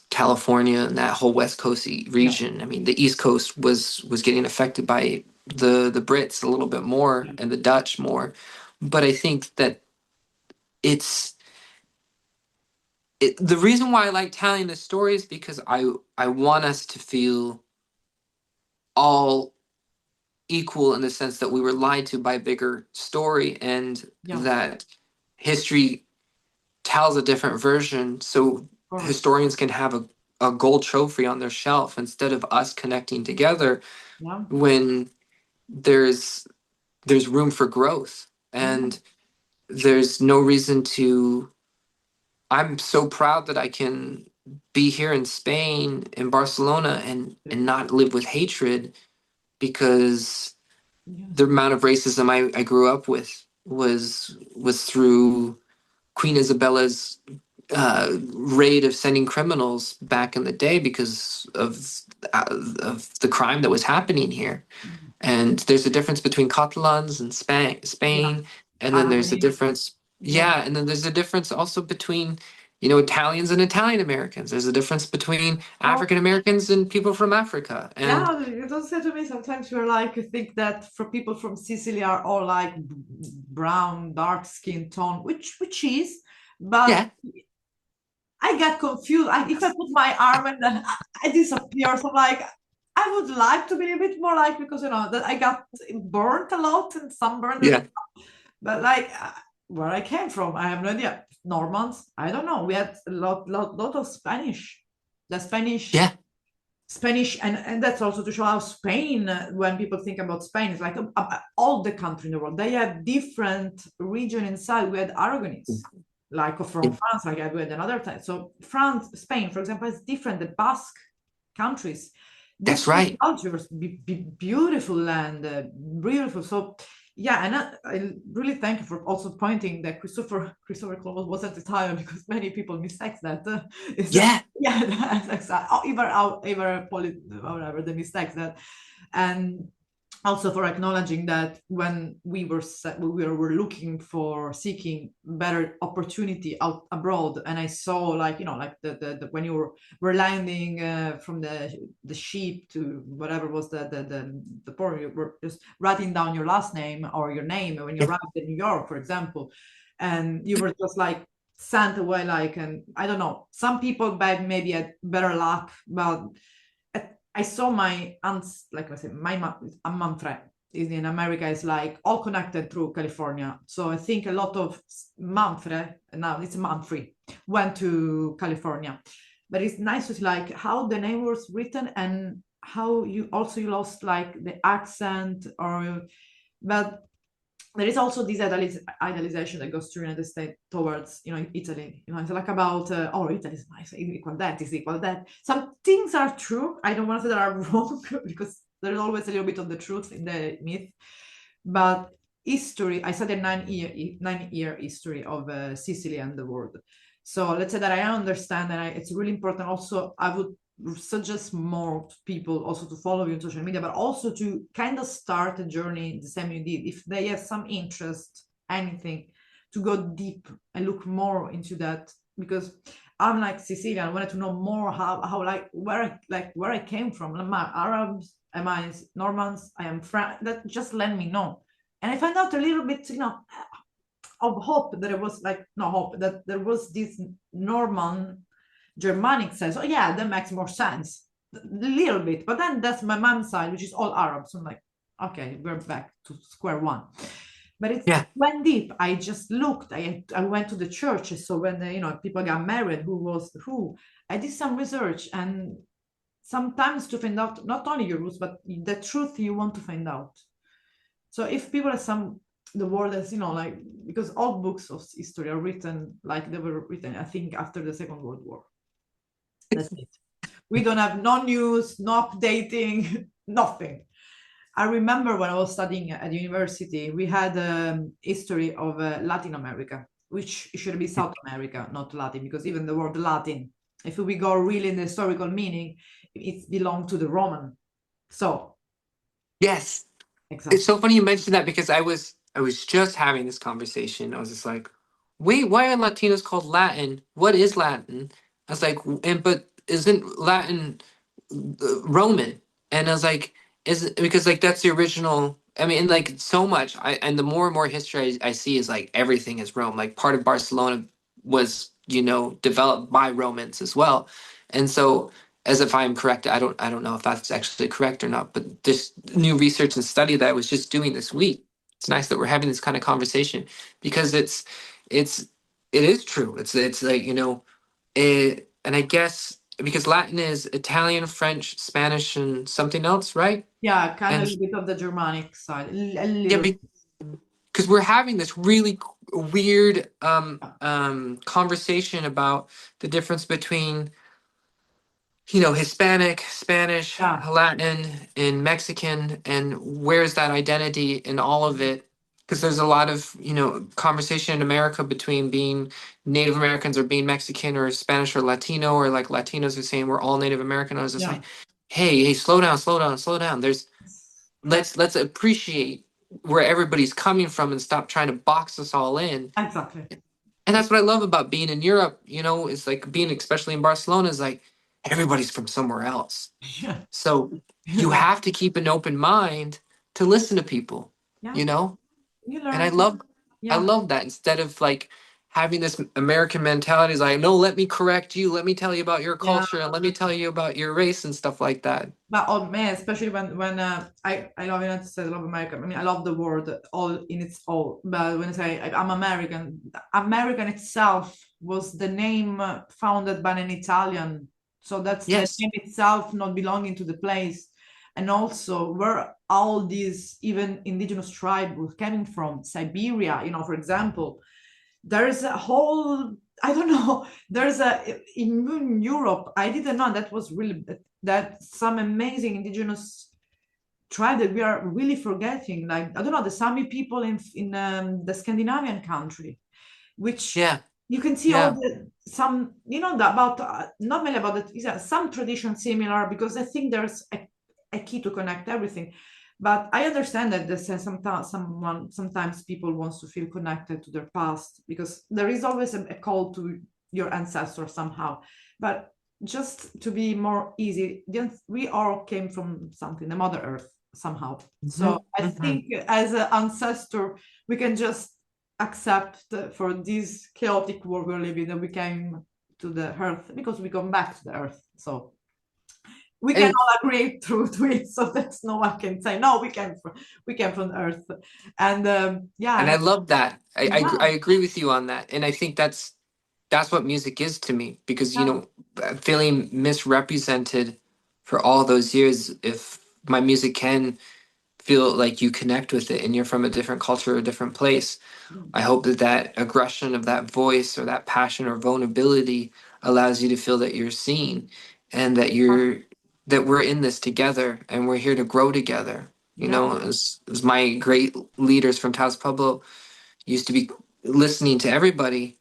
California and that whole West Coast Yeah. region. I mean, the East Coast was getting affected by the Brits a little bit more Yeah. and the Dutch more. But I think that it's the reason why I like telling this story is because I want us to feel all equal in the sense that we were lied to by a bigger story and Yeah. Of that history tells a different version so course. historians can have a gold trophy on their shelf instead of us connecting together Yeah. when there's room for growth, Yeah. and there's no reason to. I'm so proud that I can be here in Spain, in Barcelona, and not live with hatred, because Yeah. the amount of racism I grew up with was through Queen Isabella's raid of sending criminals back in the day because of the crime that was happening here. And there's a difference between Catalans and Yeah. Spain, and then there's a Arabic. difference, Yeah. yeah, and then there's a difference also between, you know, Italians and Italian Americans. There's a difference between Oh, African Americans and people from Africa. And yeah, you don't say to me sometimes you're like, you think that for people from Sicily are all like brown, dark skin tone, which is, but yeah, I get confused. If I put my arm and then I disappear, so I'm like, I would like to be a bit more like, because you know that I got burnt a lot and sunburned, yeah, but like where I came from, I have no idea. Normans, I don't know. We had a lot of Spanish. The yeah, Spanish, and that's also to show how Spain, when people think about Spain, it's like all the country in the world. They have different region inside. We had Aragonese, like from France, like we had another time. So France, Spain, for example, is different. The Basque countries, that's different right. cultures, beautiful land, beautiful. So yeah, and I really thank you for also pointing that Christopher Columbus wasn't Italian, because many people mistake that. It's just Yeah, yeah, that's exactly. Oh, either whatever the mistakes that, and also for acknowledging that when we were looking for seeking better opportunity out abroad, and I saw, like, you know, like the when you were landing from the ship to whatever was the port, you were just writing down your last name or your name when you yeah, arrived in New York, for example, and you were just like sent away, like, and I don't know, some people maybe had better luck, but I saw my aunts, like I said, my mom, a Manfred is in America, is like all connected through California. So I think a lot of Manfred, now it's Manfred, went to California. But it's nice to see like how the name was written, and how you lost like the accent, or but there is also this idealization that goes through United States towards, you know, Italy. You know, it's like about oh, Italy is nice, equal that is equal that. Some things are true. I don't want to say that are wrong, because there's always a little bit of the truth in the myth. But history, I studied 9 year history of Sicily and the world. So let's say that I understand, and it's really important. Also, I would suggest more people also to follow you on social media, but also to kind of start a journey the same you did, if they have some interest, anything, to go deep and look more into that, because I'm like Sicilian. I wanted to know more how where I came from. Am I Arabs? Am I Normans? I am French. That just let me know. And I found out a little bit, you know, of hope, that it was like no hope, that there was this Norman Germanic sense. Oh yeah, that makes more sense. A little bit. But then that's my mom's side, which is all Arab. So I'm like, okay, we're back to square one. But it yeah, went deep. I just looked. I went to the church. So when people got married, who was who. I did some research, and sometimes to find out not only your roots, but the truth you want to find out. So if people are the world is, like, because all books of history are written like they were written, I think, after the Second World War. That's it. We don't have no news, no updating, nothing. I remember when I was studying at university, we had a history of Latin America, which should be South America, not Latin, because even the word Latin, if we go really in the historical meaning, it belonged to the Roman. So, yes. It's exactly. so funny you mentioned that, because I was just having this conversation. I was just like, wait, why are Latinos called Latin? What is Latin? I was like, and but isn't Latin Roman? And I was like, is it because like that's the original? I mean, and like so much. And the more and more history I see is like everything is Rome. Like part of Barcelona was, developed by Romans as well. And so, as if I'm correct, I don't know if that's actually correct or not, but this new research and study that I was just doing this week, it's nice that we're having this kind of conversation, because it's it is true. It's like, and I guess because Latin is Italian, French, Spanish, and something else, right? Yeah, kind of a And little bit of the Germanic side, a yeah, little. because we're having this really weird conversation about the difference between, Hispanic, Spanish, Yeah, Latin, and Mexican, and where's that identity in all of it? Because there's a lot of, conversation in America between being Native Americans or being Mexican or Spanish or Latino, or like Latinos are saying we're all Native American. I was just yeah, like, hey, slow down, slow down, slow down. yeah, Let's appreciate where everybody's coming from and stop trying to box us all in. exactly. And that's what I love about being in Europe, it's like being, especially in Barcelona, is like everybody's from somewhere else. Yeah, So you you learn. have to keep an open mind to listen to people, Yeah, you know? you And I learn. love I Yeah, love that, instead of like having this American mentality is like, no, let me correct you, let me tell you about your yeah. culture, and let me tell you about your race and stuff like that. But oh man, especially when I love United States, I love America. I mean, I love the world all in its all. But when I say I'm American, American itself was the name founded by an Italian. So that's the Yes. name itself not belonging to the place. And also where all these even indigenous tribe was coming from, Siberia, for example, there's a whole, I don't know, there's a in Europe, I didn't know that was really that some amazing indigenous tribe that we are really forgetting, like I don't know, the Sami people in the Scandinavian country, which Yeah. you can see all Yeah. the some that about not mainly about it, yeah, some tradition similar, because I think there's a key to connect everything. But I understand that there's sometimes people wants to feel connected to their past, because there is always a call to your ancestors somehow. But just to be more easy, we all came from something, the Mother Earth somehow. So Hmm. I Hmm. think as an ancestor, we can just accept for this chaotic world we're living that we came to the earth because we come back to the earth. So we can And all agree through to it. So that's no one can say no. We came from the earth, and and yeah, I love that. I yeah, agree with you on that. And I think that's what music is to me, because yeah, feeling misrepresented for all those years, if my music can feel like you connect with it and you're from a different culture or a different place, I hope that aggression of that voice or that passion or vulnerability allows you to feel that you're seen, and that we're in this together and we're here to grow together. yeah, As my great leaders from Taos Pueblo used to be, listening to everybody.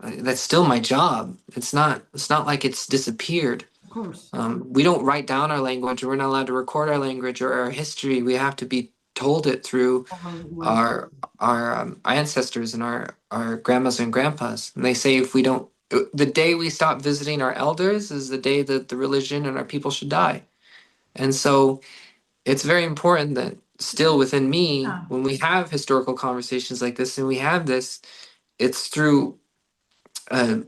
That's still my job. It's not like it's disappeared. of course. We don't write down our language. We're not allowed to record our language or our history. We have to be told it through Always. our ancestors and our grandmas and grandpas. And they say if we don't, the day we stop visiting our elders is the day that the religion and our people should die. And so it's very important that still within me, Yeah, when we have historical conversations like this and we have this, it's through a,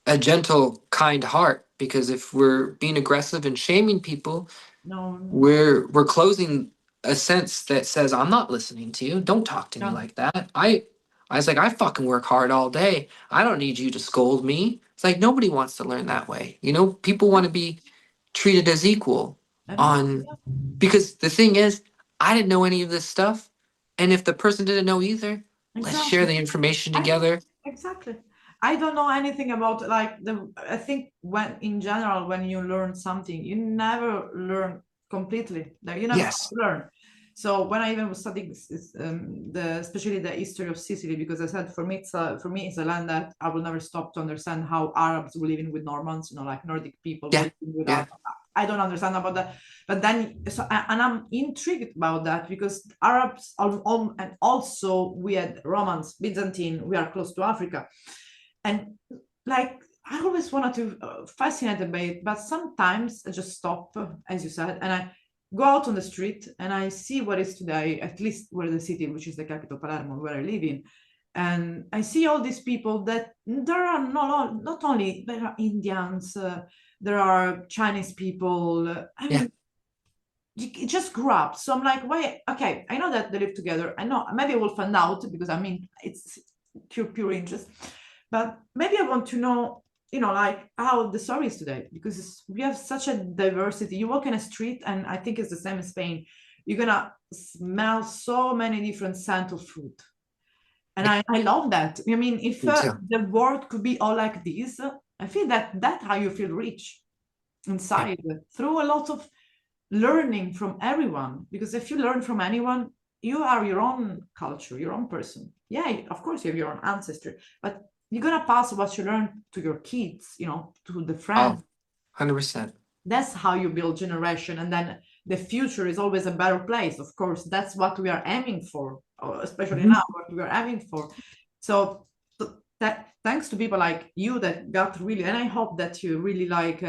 a gentle, kind heart. Because if we're being aggressive and shaming people, no, we're closing a sense that says, I'm not listening to you, don't talk to me yeah, like that. I was like, I fucking work hard all day, I don't need you to scold me. It's like nobody wants to learn that way. People want to be treated as equal. I know. On Because the thing is, I didn't know any of this stuff, and if the person didn't know either, let's share Exactly. the information I together. exactly. I don't know anything about like the. I think when in general when you learn something, you never learn completely. Like you never stop Yes. to learn. So when I even was studying especially the history of Sicily, because I said for me it's a land that I will never stop to understand how Arabs were living with Normans, like Nordic people were Yeah. living with Yeah. Arabs. I don't understand about that, but then and I'm intrigued about that because Arabs and also we had Romans, Byzantine, we are close to Africa, and like I always wanted to fascinated by it, but sometimes I just stop, as you said, and I go out on the street and I see what is today, at least where the city, which is the capital, Palermo, where I live in, and I see all these people that there are not only there are Indians, there are Chinese people. I Yeah. mean, it just grew up. So I'm like, wait, okay, I know that they live together. I know maybe I will find out because I mean it's pure interest. But maybe I want to know like how the story is today, because we have such a diversity. You walk in a street, and I think it's the same in Spain. You're gonna smell so many different scents of food. And Yeah, I love that. I mean, if me too. the world could be all like this, I feel that's how you feel rich Yeah, inside through a lot of learning from everyone. Because if you learn from anyone, you are your own culture, your own person. Yeah, of course you have your own ancestry, but you're gonna pass what you learn to your kids, to the oh, friends. 100%. That's how you build generation, and then the future is always a better place. Of course, that's what we are aiming for, especially Mhm. now, what we are aiming for. So that thanks to people like you that got really, and I hope that you really like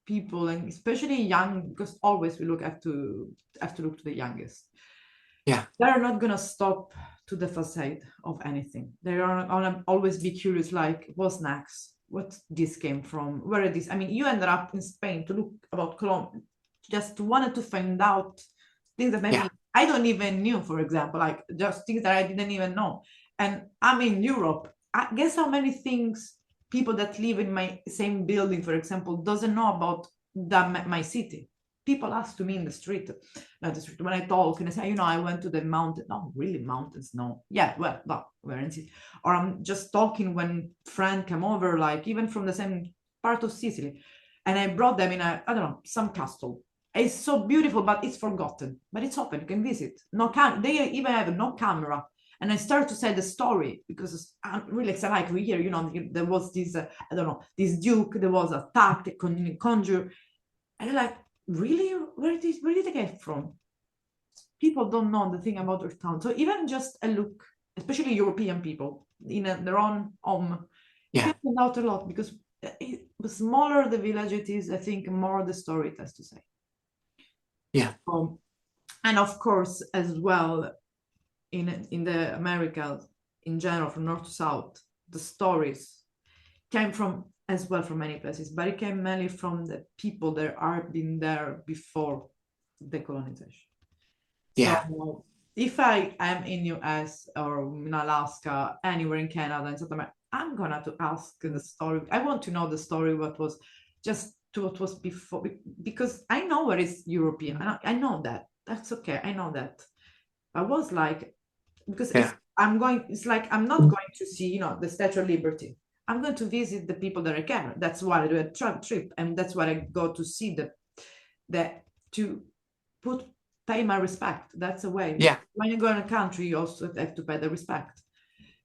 people, and especially young, because always we have to look to the youngest. Yeah, They're not gonna stop to the facade of anything. They are gonna always be curious, like what's next, what this came from, where it is. I mean, you ended up in Spain to look about Colombia, just wanted to find out things that yeah, maybe I don't even knew, for example, like just things that I didn't even know. And I'm in Europe. I guess how many things people that live in my same building, for example, doesn't know about my city. People ask to me in the street, not the street, when I talk and I say, I went to the mountain. No, really mountains, no. Yeah, well, no, we're in Sicily. Or I'm just talking when friend come over, like even from the same part of Sicily. And I brought them in I don't know, some castle. It's so beautiful, but it's forgotten. But it's open, you can visit. No they even have no camera. And I start to say the story because I'm really excited. Like here, there was this, I don't know, this duke, there was attacked, conjure. And you're like, really? Where did they get from? People don't know the thing about their town. So even just a look, especially European people in their own home, you yeah, can find out a lot, because the smaller the village it is, I think more the story it has to say. yeah, Um, and of course, as well, in the Americas in general, from north to south, the stories came from as well from many places, but it came mainly from the people that are been there before the colonization. yeah, So if I am in US or in Alaska, anywhere in Canada and South America, I'm gonna to ask the story. I want to know the story, what was just to what was before, because I know what is European. I know that. That's okay. I know that. I was like, because if yeah, I'm going, it's like I'm not going to see, the Statue of Liberty. I'm going to visit the people that I can. That's why I do a trip, and that's why I go to see the to put pay my respect. That's a way, because yeah, when you go in a country, you also have to pay the respect.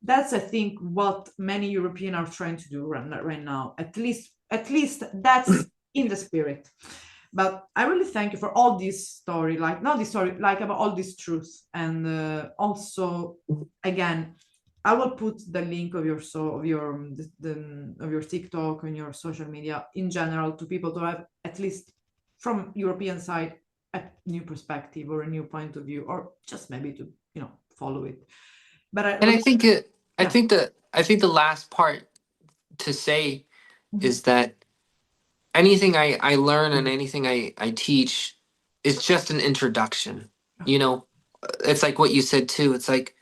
That's, I think, what many Europeans are trying to do right now. At least that's in the spirit. But I really thank you for all this story, like not this story, like about all this truth, and also again, I will put the link of your of your TikTok and your social media in general to people to have at least from European side a new perspective or a new point of view, or just maybe to follow it. But I and really, yeah. I think the last part to say Mhm. is that anything I learn and anything I teach is just an introduction. You know, it's like what you said too. It's like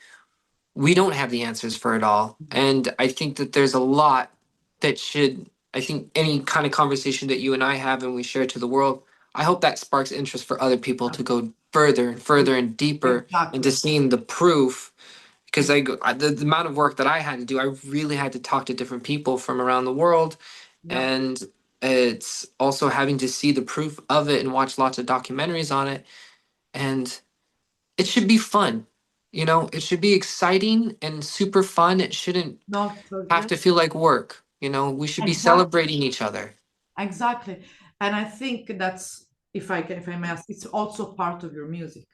we don't have the answers for it all. And I think that there's a lot that should, I think any kind of conversation that you and I have and we share to the world, I hope that sparks interest for other people to go further and further and deeper into Exactly. seeing the proof. Because the amount of work that I had to do, I really had to talk to different people from around the world. Yeah. And it's also having to see the proof of it and watch lots of documentaries on it. And it should be fun. It should be exciting and super fun. It shouldn't Not have yeah. to feel like work. We should be Exactly. celebrating each other. Exactly. And I think that's, if I may ask, it's also part of your music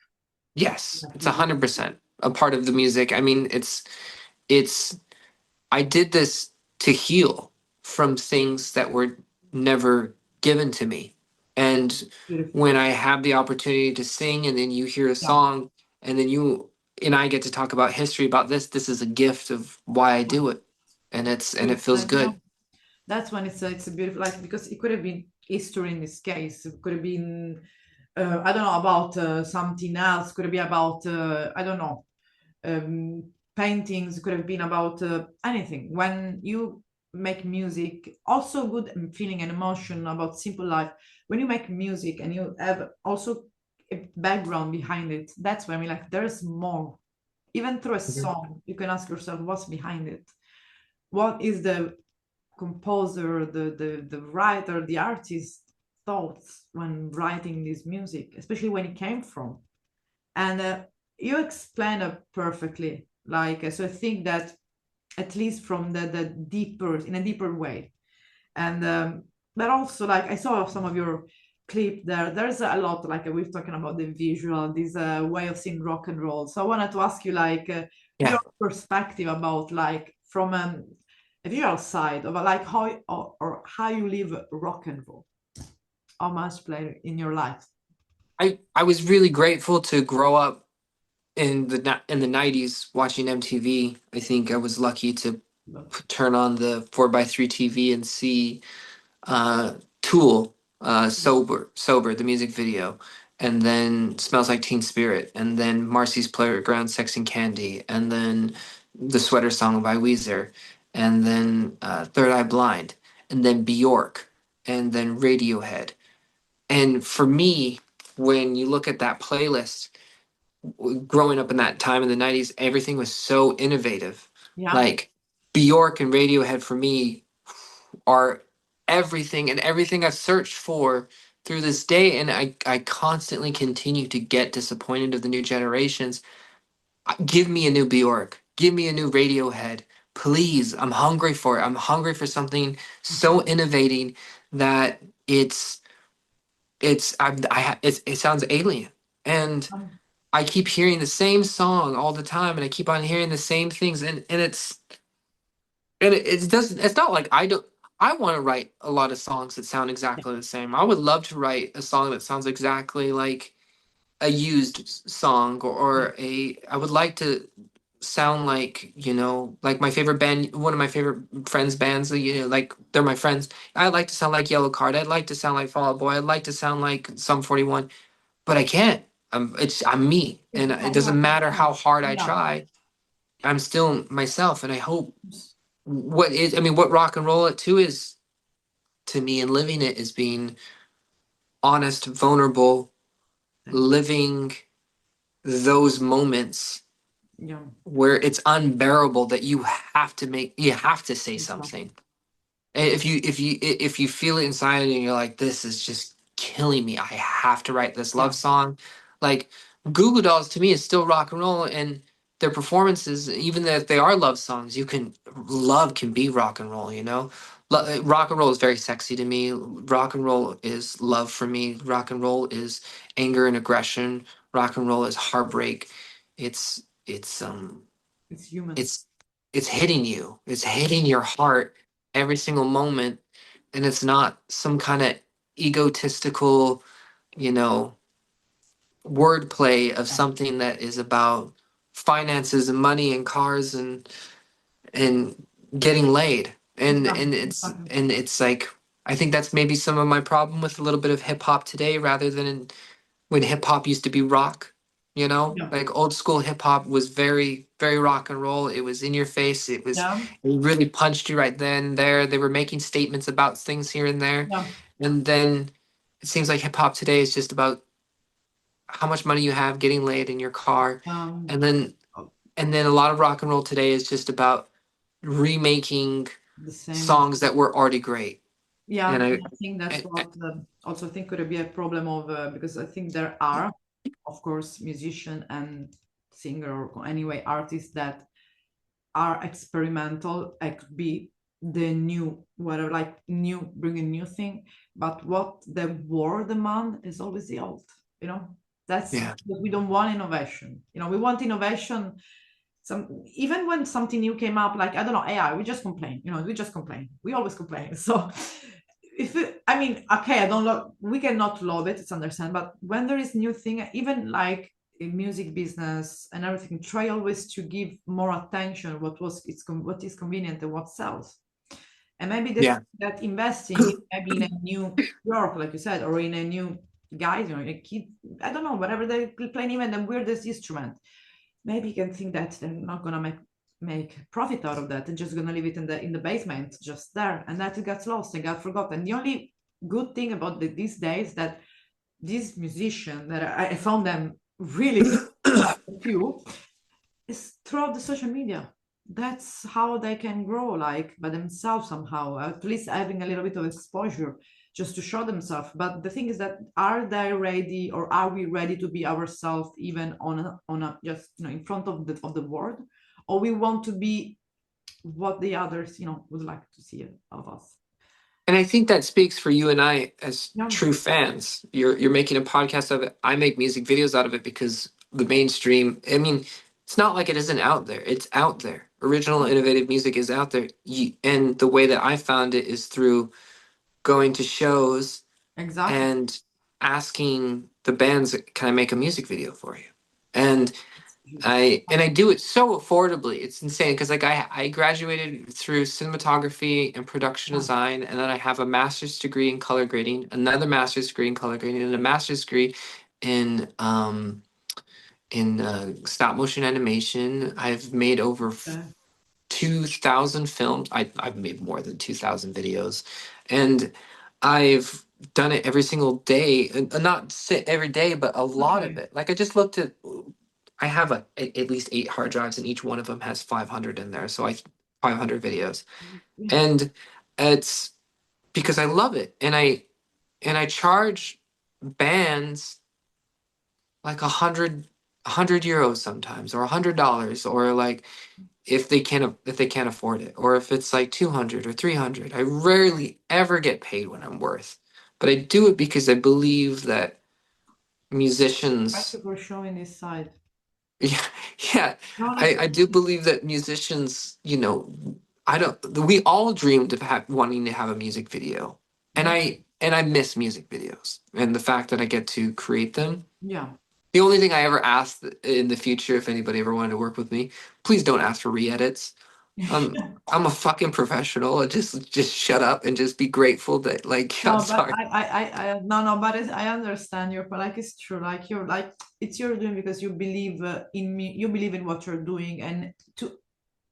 Yes, that it's you do. 100% a part of the music. I mean, it's I did this to heal from things that were never given to me. And Beautiful. when I have the opportunity to sing and then you hear a Yeah. song and then you and I get to talk about history about this is a gift of why I do it. And it feels Yeah. good. That's when it's a beautiful, like, because it could have been history in this case. It could have been I don't know, about something else. Could have been about I don't know, paintings. Could have been about anything. When you make music, also good feeling and emotion about simple life. When you make music and you have also a background behind it, that's when we like there's more. Even through a Mhm. song, you can ask yourself what's behind it. What is the composer, the writer, the artist thoughts when writing this music, especially when it came from. And you explain it perfectly. Like so, I think that at least from the deeper in a deeper way. And but also like I saw some of your clip there. There's a lot like we've talking about the visual, this way of seeing rock and roll. So I wanted to ask you like Yeah. your perspective about like from a visual side of like how or how you live rock and roll. How much play in your life? I was really grateful to grow up in the 90s watching MTV. I think I was lucky to turn on the 4 by 3 TV and see Tool, Sober, the music video, and then Smells Like Teen Spirit, and then Marcy's Playground, Sex and Candy, and then the Sweater Song by Weezer, and then Third Eye Blind, and then Bjork, and then Radiohead. And for me, when you look at that playlist, growing up in that time in the 90s, everything was so innovative. Yeah. Like Bjork and Radiohead for me are everything and everything I've searched for through this day. And I constantly continue to get disappointed of the new generations. Give me a new Bjork. Give me a new Radiohead. Please. I'm hungry for it. I'm hungry for something so innovating that it sounds alien. And Um, I keep hearing the same song all the time and I keep on hearing the same things and it doesn't it's not like I want to write a lot of songs that sound yeah. exactly the same. I would love to write a song that sounds exactly like a used song Yeah. or a I would like to sound like, like my favorite band, one of my favorite friends bands, like they're my friends. I'd like to sound like Yellow Card. I'd like to sound like Fall Out Boy. I'd like to sound like Sum 41, but I can't. I'm me It's and not, it yeah, doesn't matter how hard I yeah. try. I'm still myself and I hope what rock and roll it too is to me and living it is being honest, vulnerable, living those moments Yeah. where it's unbearable that you have to say Exactly. something. And if you feel it inside and you're like, this is just killing me. I have to write this Yeah. love song. Like Goo Goo Dolls to me is still rock and roll and their performances, even if they are love songs, love can be rock and roll, Rock and roll is very sexy to me. Rock and roll is love for me. Rock and roll is anger and aggression. Rock and roll is heartbreak. It's It's human. it's it's hitting you. It's hitting your heart every single moment, and it's not some kind of egotistical, you know, wordplay of Yeah. something that is about finances and money and cars and getting laid. And Exactly. and Exactly. it's like I think that's maybe some of my problem with a little bit of hip hop today rather than when hip hop used to be rock, Yeah. like old school hip hop was very, very rock and roll. It was in your face. Yeah. It really punched you right then and there. They were making statements about things here and there. Yeah. And then it seems like hip hop today is just about how much money you have, getting laid in your car. Um, And then, oh, and then a lot of rock and roll today is just about remaking the same. songs that were already great. And Yeah, I, I think that's and, what also think could be a problem of because I think there are, of course, musician and singer or anyway artists that are experimental. It could be the new whatever, like new, bringing new thing. But what the world demand is always the old. You know, that's yeah, what we don't want innovation. You know, we want innovation some even when something new came up, like I don't know, AI, we just complain, you know, we just complain, we always complain. So if it, I mean, okay, I don't love, we cannot love it, it's understand, but when there is new thing, even like in music business and everything, try always to give more attention what is convenient and what sells. And maybe this yeah, that investing maybe in a new York, like you said, or in a new guys, you know, a kid, I don't know, whatever they play, even the weirdest instrument, maybe you can think that they're not gonna make make profit out of that and just gonna leave it in the basement just there, and that it gets lost and got forgotten. The only good thing about these days that these musicians that I found them really few is throughout the social media. That's how they can grow, like by themselves somehow, at least having a little bit of exposure just to show themselves. But the thing is that are they ready, or are we ready to be ourselves even on a just in front of the world, or we want to be what the others would like to see of us. And I think that speaks for you and I as Yeah, true fans. You're making a podcast of it. I make music videos out of it because the mainstream, I mean, it's not like it isn't out there. It's out there. Original, innovative music is out there. And the way that I found it is through going to shows exactly. and asking the bands, can I make a music video for you? And I do it so affordably. It's insane because like I graduated through cinematography and production Yeah. design, and then I have a master's degree in color grading, another master's degree in color grading, and a master's degree in stop motion animation. I've made over Yeah. 2,000 films. I've made more than 2,000 videos, and I've done it every single day. Not sit every day, but a lot of Okay. it. Like I just looked at. I have at least 8 hard drives, and each one of them has 500 in there. So 500 videos, Yeah. and it's because I love it, and I charge bands like a hundred euros sometimes, or $100, or like if they can't afford it, or if it's like 200 or 300. I rarely ever get paid when I'm worth, but I do it because I believe that Thank musicians. you for showing this side. Yeah, yeah. I, Honestly, I do believe that musicians, I don't, we all dreamed of wanting to have a music video. And yeah, I miss music videos and the fact that I get to create them. yeah. The only thing I ever asked in the future, if anybody ever wanted to work with me, please don't ask for re-edits. I'm a fucking professional. And just shut up and just be grateful that like I'm No, but sorry. no, but I understand your point. Like it's true. Like you're like it's you're doing because you believe in me. You believe in what you're doing, and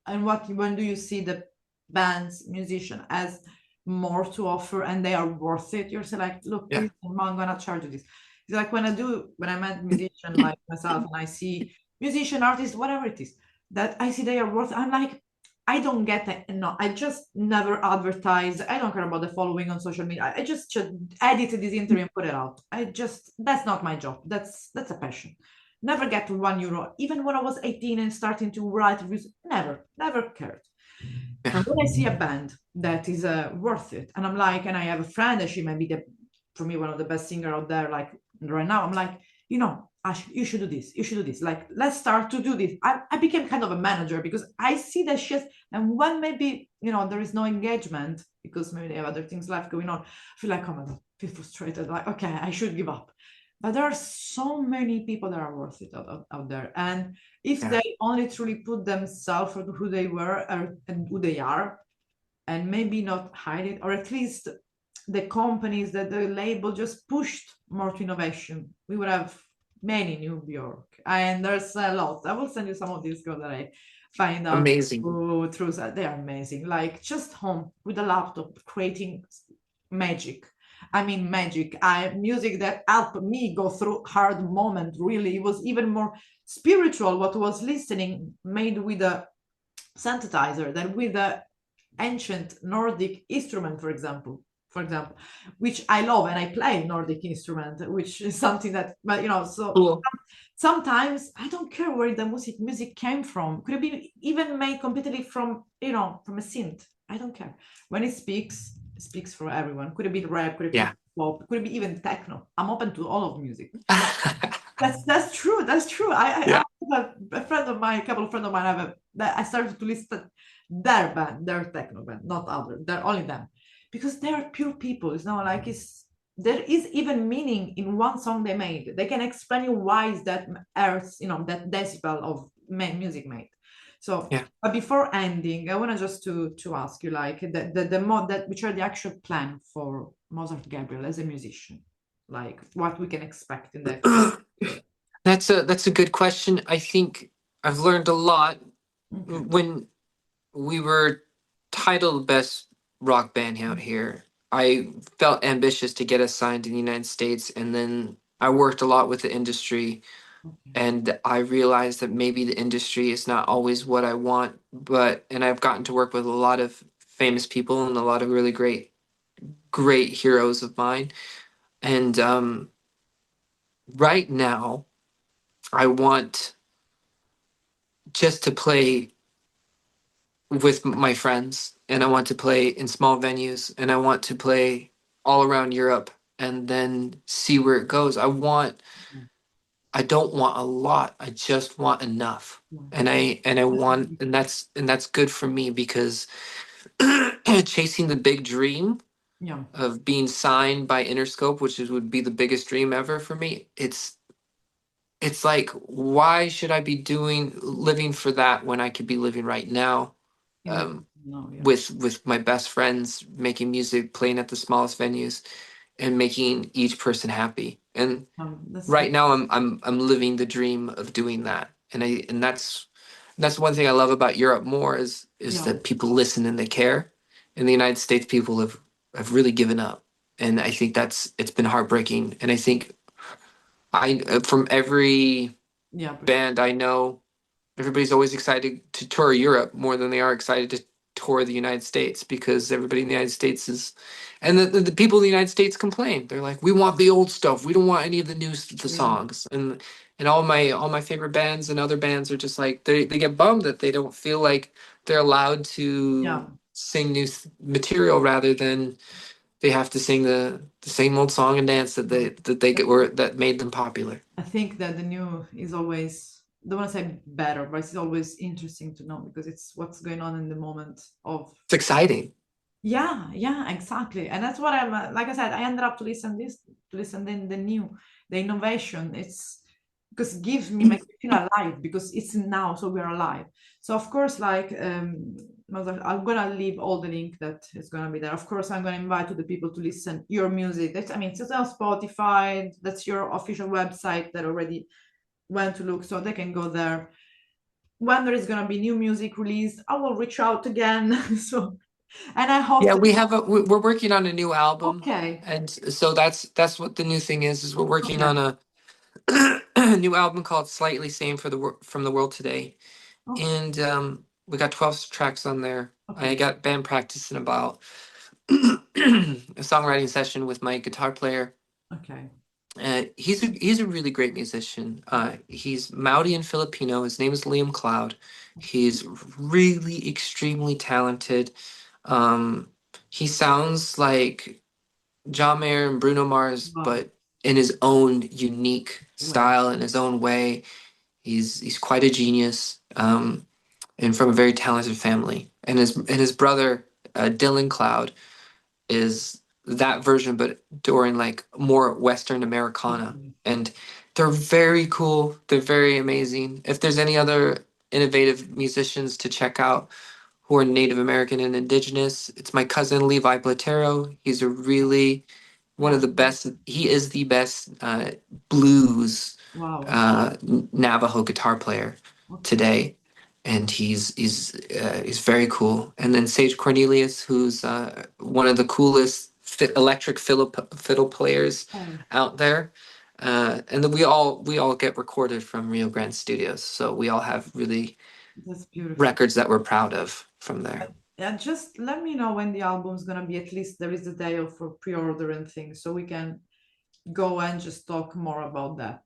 when do you see the bands, musician as more to offer, and they are worth it? You're saying like, look, Yeah. please, I'm gonna charge you this. It's like when I met musician like myself, and I see musician, artist, whatever it is, that I see they are worth. I'm like, I don't get it. No, I just never advertise. I don't care about the following on social media. I just should edit this interview and put it out. That's not my job. That's a passion. Never get to €1. Even when I was 18 and starting to write reviews, never cared. Yeah. And when I see a band that is worth it, and I'm like, and I have a friend that she may be for me, one of the best singer out there, like right now, I'm like, Ash, you should do this. You should do this. Like, let's start to do this. I became kind of a manager because I see that she has, and when maybe, there is no engagement because maybe they have other things left going on, I feel like, oh my God, I feel frustrated. Like, okay, I should give up. But there are so many people that are worth it out there. And if Yeah. they only truly put themselves for who they were and who they are, and maybe not hide it, or at least the companies that the label just pushed more to innovation, we would have many New York. And there's a lot. I will send you some of these girls that I find out Amazing. through they are amazing. Like just home with a laptop creating magic. I mean magic. Music that helped me go through hard moment. Really, it was even more spiritual. What was listening made with a synthesizer than with a ancient Nordic instrument, for example, which I love and I play Nordic instrument, which is something that, but so Cool. sometimes I don't care where the music came from. Could it be even made completely from a synth? I don't care. When it speaks for everyone. Could it be rap? Could it be Yeah. pop? Could it be even techno? I'm open to all of music. That's true. That's true. I Yeah. have a friend of mine, a couple of friends of mine have that I started to listen their band, their techno band, not other. They're only them because they're pure people. It's not like there is even meaning in one song they made. They can explain you why is that earth, that decibel of music made. So, Yeah. but before ending, I want to just to ask you like the mod that which are the actual plan for Mozart Gabriel as a musician, like what we can expect in the. That's a good question. I think I've learned a lot Okay. when we were titled best rock band out Mm, here, I felt ambitious to get us signed in the United States, and then I worked a lot with the industry, okay. and I realized that maybe the industry is not always what I want, but and I've gotten to work with a lot of famous people and a lot of really great heroes of mine. And right now, I want just to play with my friends, and I want to play in small venues, and I want to play all around Europe and then see where it goes. Okay. I don't want a lot. I just want enough. Yeah. And I That's want beautiful. and that's good for me because chasing the big dream Yeah. of being signed by Interscope, would be the biggest dream ever for me. It's like, why should I be doing living for that when I could be living right now, In the um, no, yeah. with my best friends, making music, playing at the smallest venues, and making each person happy. And That's right now, I'm living the dream of doing that. And that's one thing I love about Europe more is yeah. that people listen and they care. In the United States, people have really given up, and I think it's been heartbreaking. And I think from every Yeah. But band I know, everybody's always excited to tour Europe more than they are excited to tour the United States, because everybody in the United States is, and the people in the United States complain. They're like, we want the old stuff. We don't want any of the the yeah. songs. And all my favorite bands and other bands are just like, they get bummed that they don't feel like they're allowed Yeah. to sing new material, rather than they have to sing the same old song and dance that they Yeah. get were that made them popular. I think that the new is always, don't want to say better, but it's always interesting to know because it's what's going on in the moment of. It's exciting. Yeah, yeah, exactly. And that's what I'm like I said, I ended up to listen in the new, the innovation. It's because it gives me makes me feel alive because it's now, so we're alive. So of course, like I'm gonna leave all the link that is gonna be there. Of course, I'm gonna invite to the people to listen your music. That's, I mean, it's on Spotify, that's your official website that already went to look, so they can go there. When there is gonna be new music released, I will reach out again. So and I hope Yeah, that we're working on a new album, okay, and so that's what the new thing is we're working okay, on a new album called Slightly Sane from the World Today, okay, and we got 12 tracks on there. I okay, got band practice in about a songwriting session with my guitar player. okay, He's a really great musician. He's Maori and Filipino. His name is Liam Cloud. He's really extremely talented. Um, he sounds like John Mayer and Bruno Mars, wow, but in his own unique way, style, in his own way. He's quite a genius, and from a very talented family. And his brother, Dylan Cloud, is that version, but during like more Western Americana. okay, And they're very cool. They're very amazing. If there's any other innovative musicians to check out who are Native American and Indigenous, it's my cousin Levi Platero. He's a really one yeah, of the best. He is the best blues wow, Navajo guitar player okay, today, and he's very cool. And then Sage Cornelius, who's one of the coolest electric fiddle players oh, out there. And then we all get recorded from Rio Grande Studios, so we all have really that's beautiful. records that we're proud of from there. Yeah, just let me know when the album's gonna be. At least there is a day of for pre-order and things, so we can go and just talk more about that.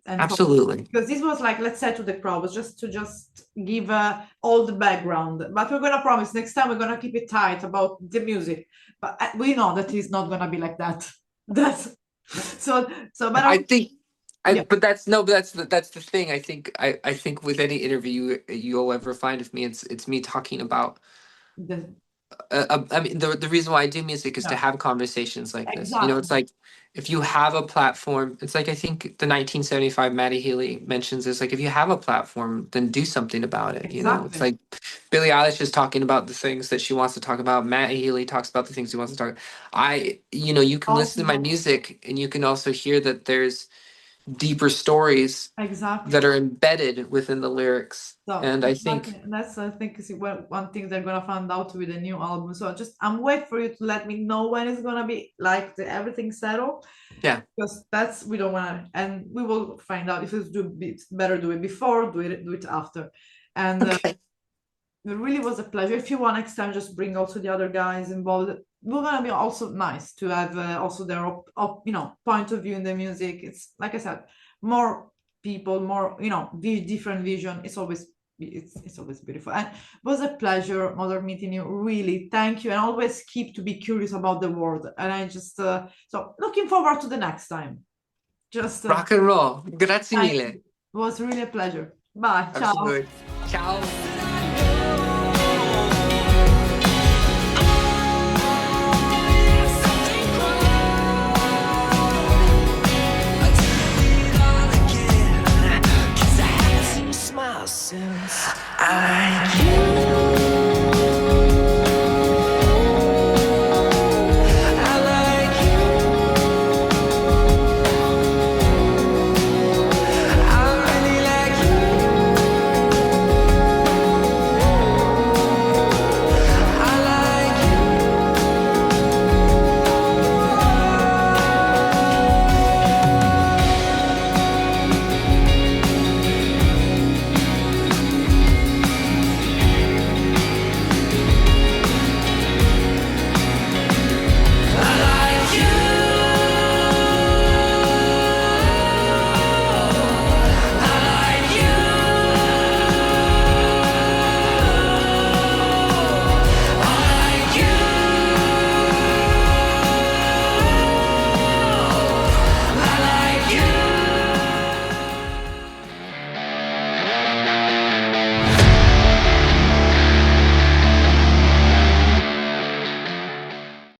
And talk Absolutely. because this was like, let's say to the crowd was just to just give all the background, but we're gonna promise next time we're gonna keep it tight about the music. But we know that it's not gonna be like that. That's so. But I think, yeah, but that's no, but that's the thing. I think with any interview you'll ever find of me, it's me talking about. the, I mean, the reason why I do music is to yeah, have conversations like this. It's exactly, like if you have a platform, it's like I think the 1975 Maddie Healy mentions is like if you have a platform, then do something about it. It's exactly. like Billie Eilish is talking about the things that she wants to talk about. Matt Healy talks about the things he wants to talk. You can Also, listen to my music and you can also hear that there's deeper stories Exactly. that are embedded within the lyrics. So And I think, exactly, and that's I think is one thing they're gonna find out with the new album. So just I'm wait for you to let me know when it's gonna be like everything settled, yeah, because that's we don't wanna, and we will find out if it's better do it before, do it after, and okay. it really was a pleasure. If you want next time, just bring also the other guys involved. We're gonna be also nice to have also their point of view in the music. It's like I said, more people, more different vision. It's always beautiful, and it was a pleasure, Mother, meeting you. Really, thank you, and always keep to be curious about the world. And I just so looking forward to the next time. Just Rock and roll. Grazie thank mille. you. It was really a pleasure. Bye. Ciao. Absolutely. Ciao. Since I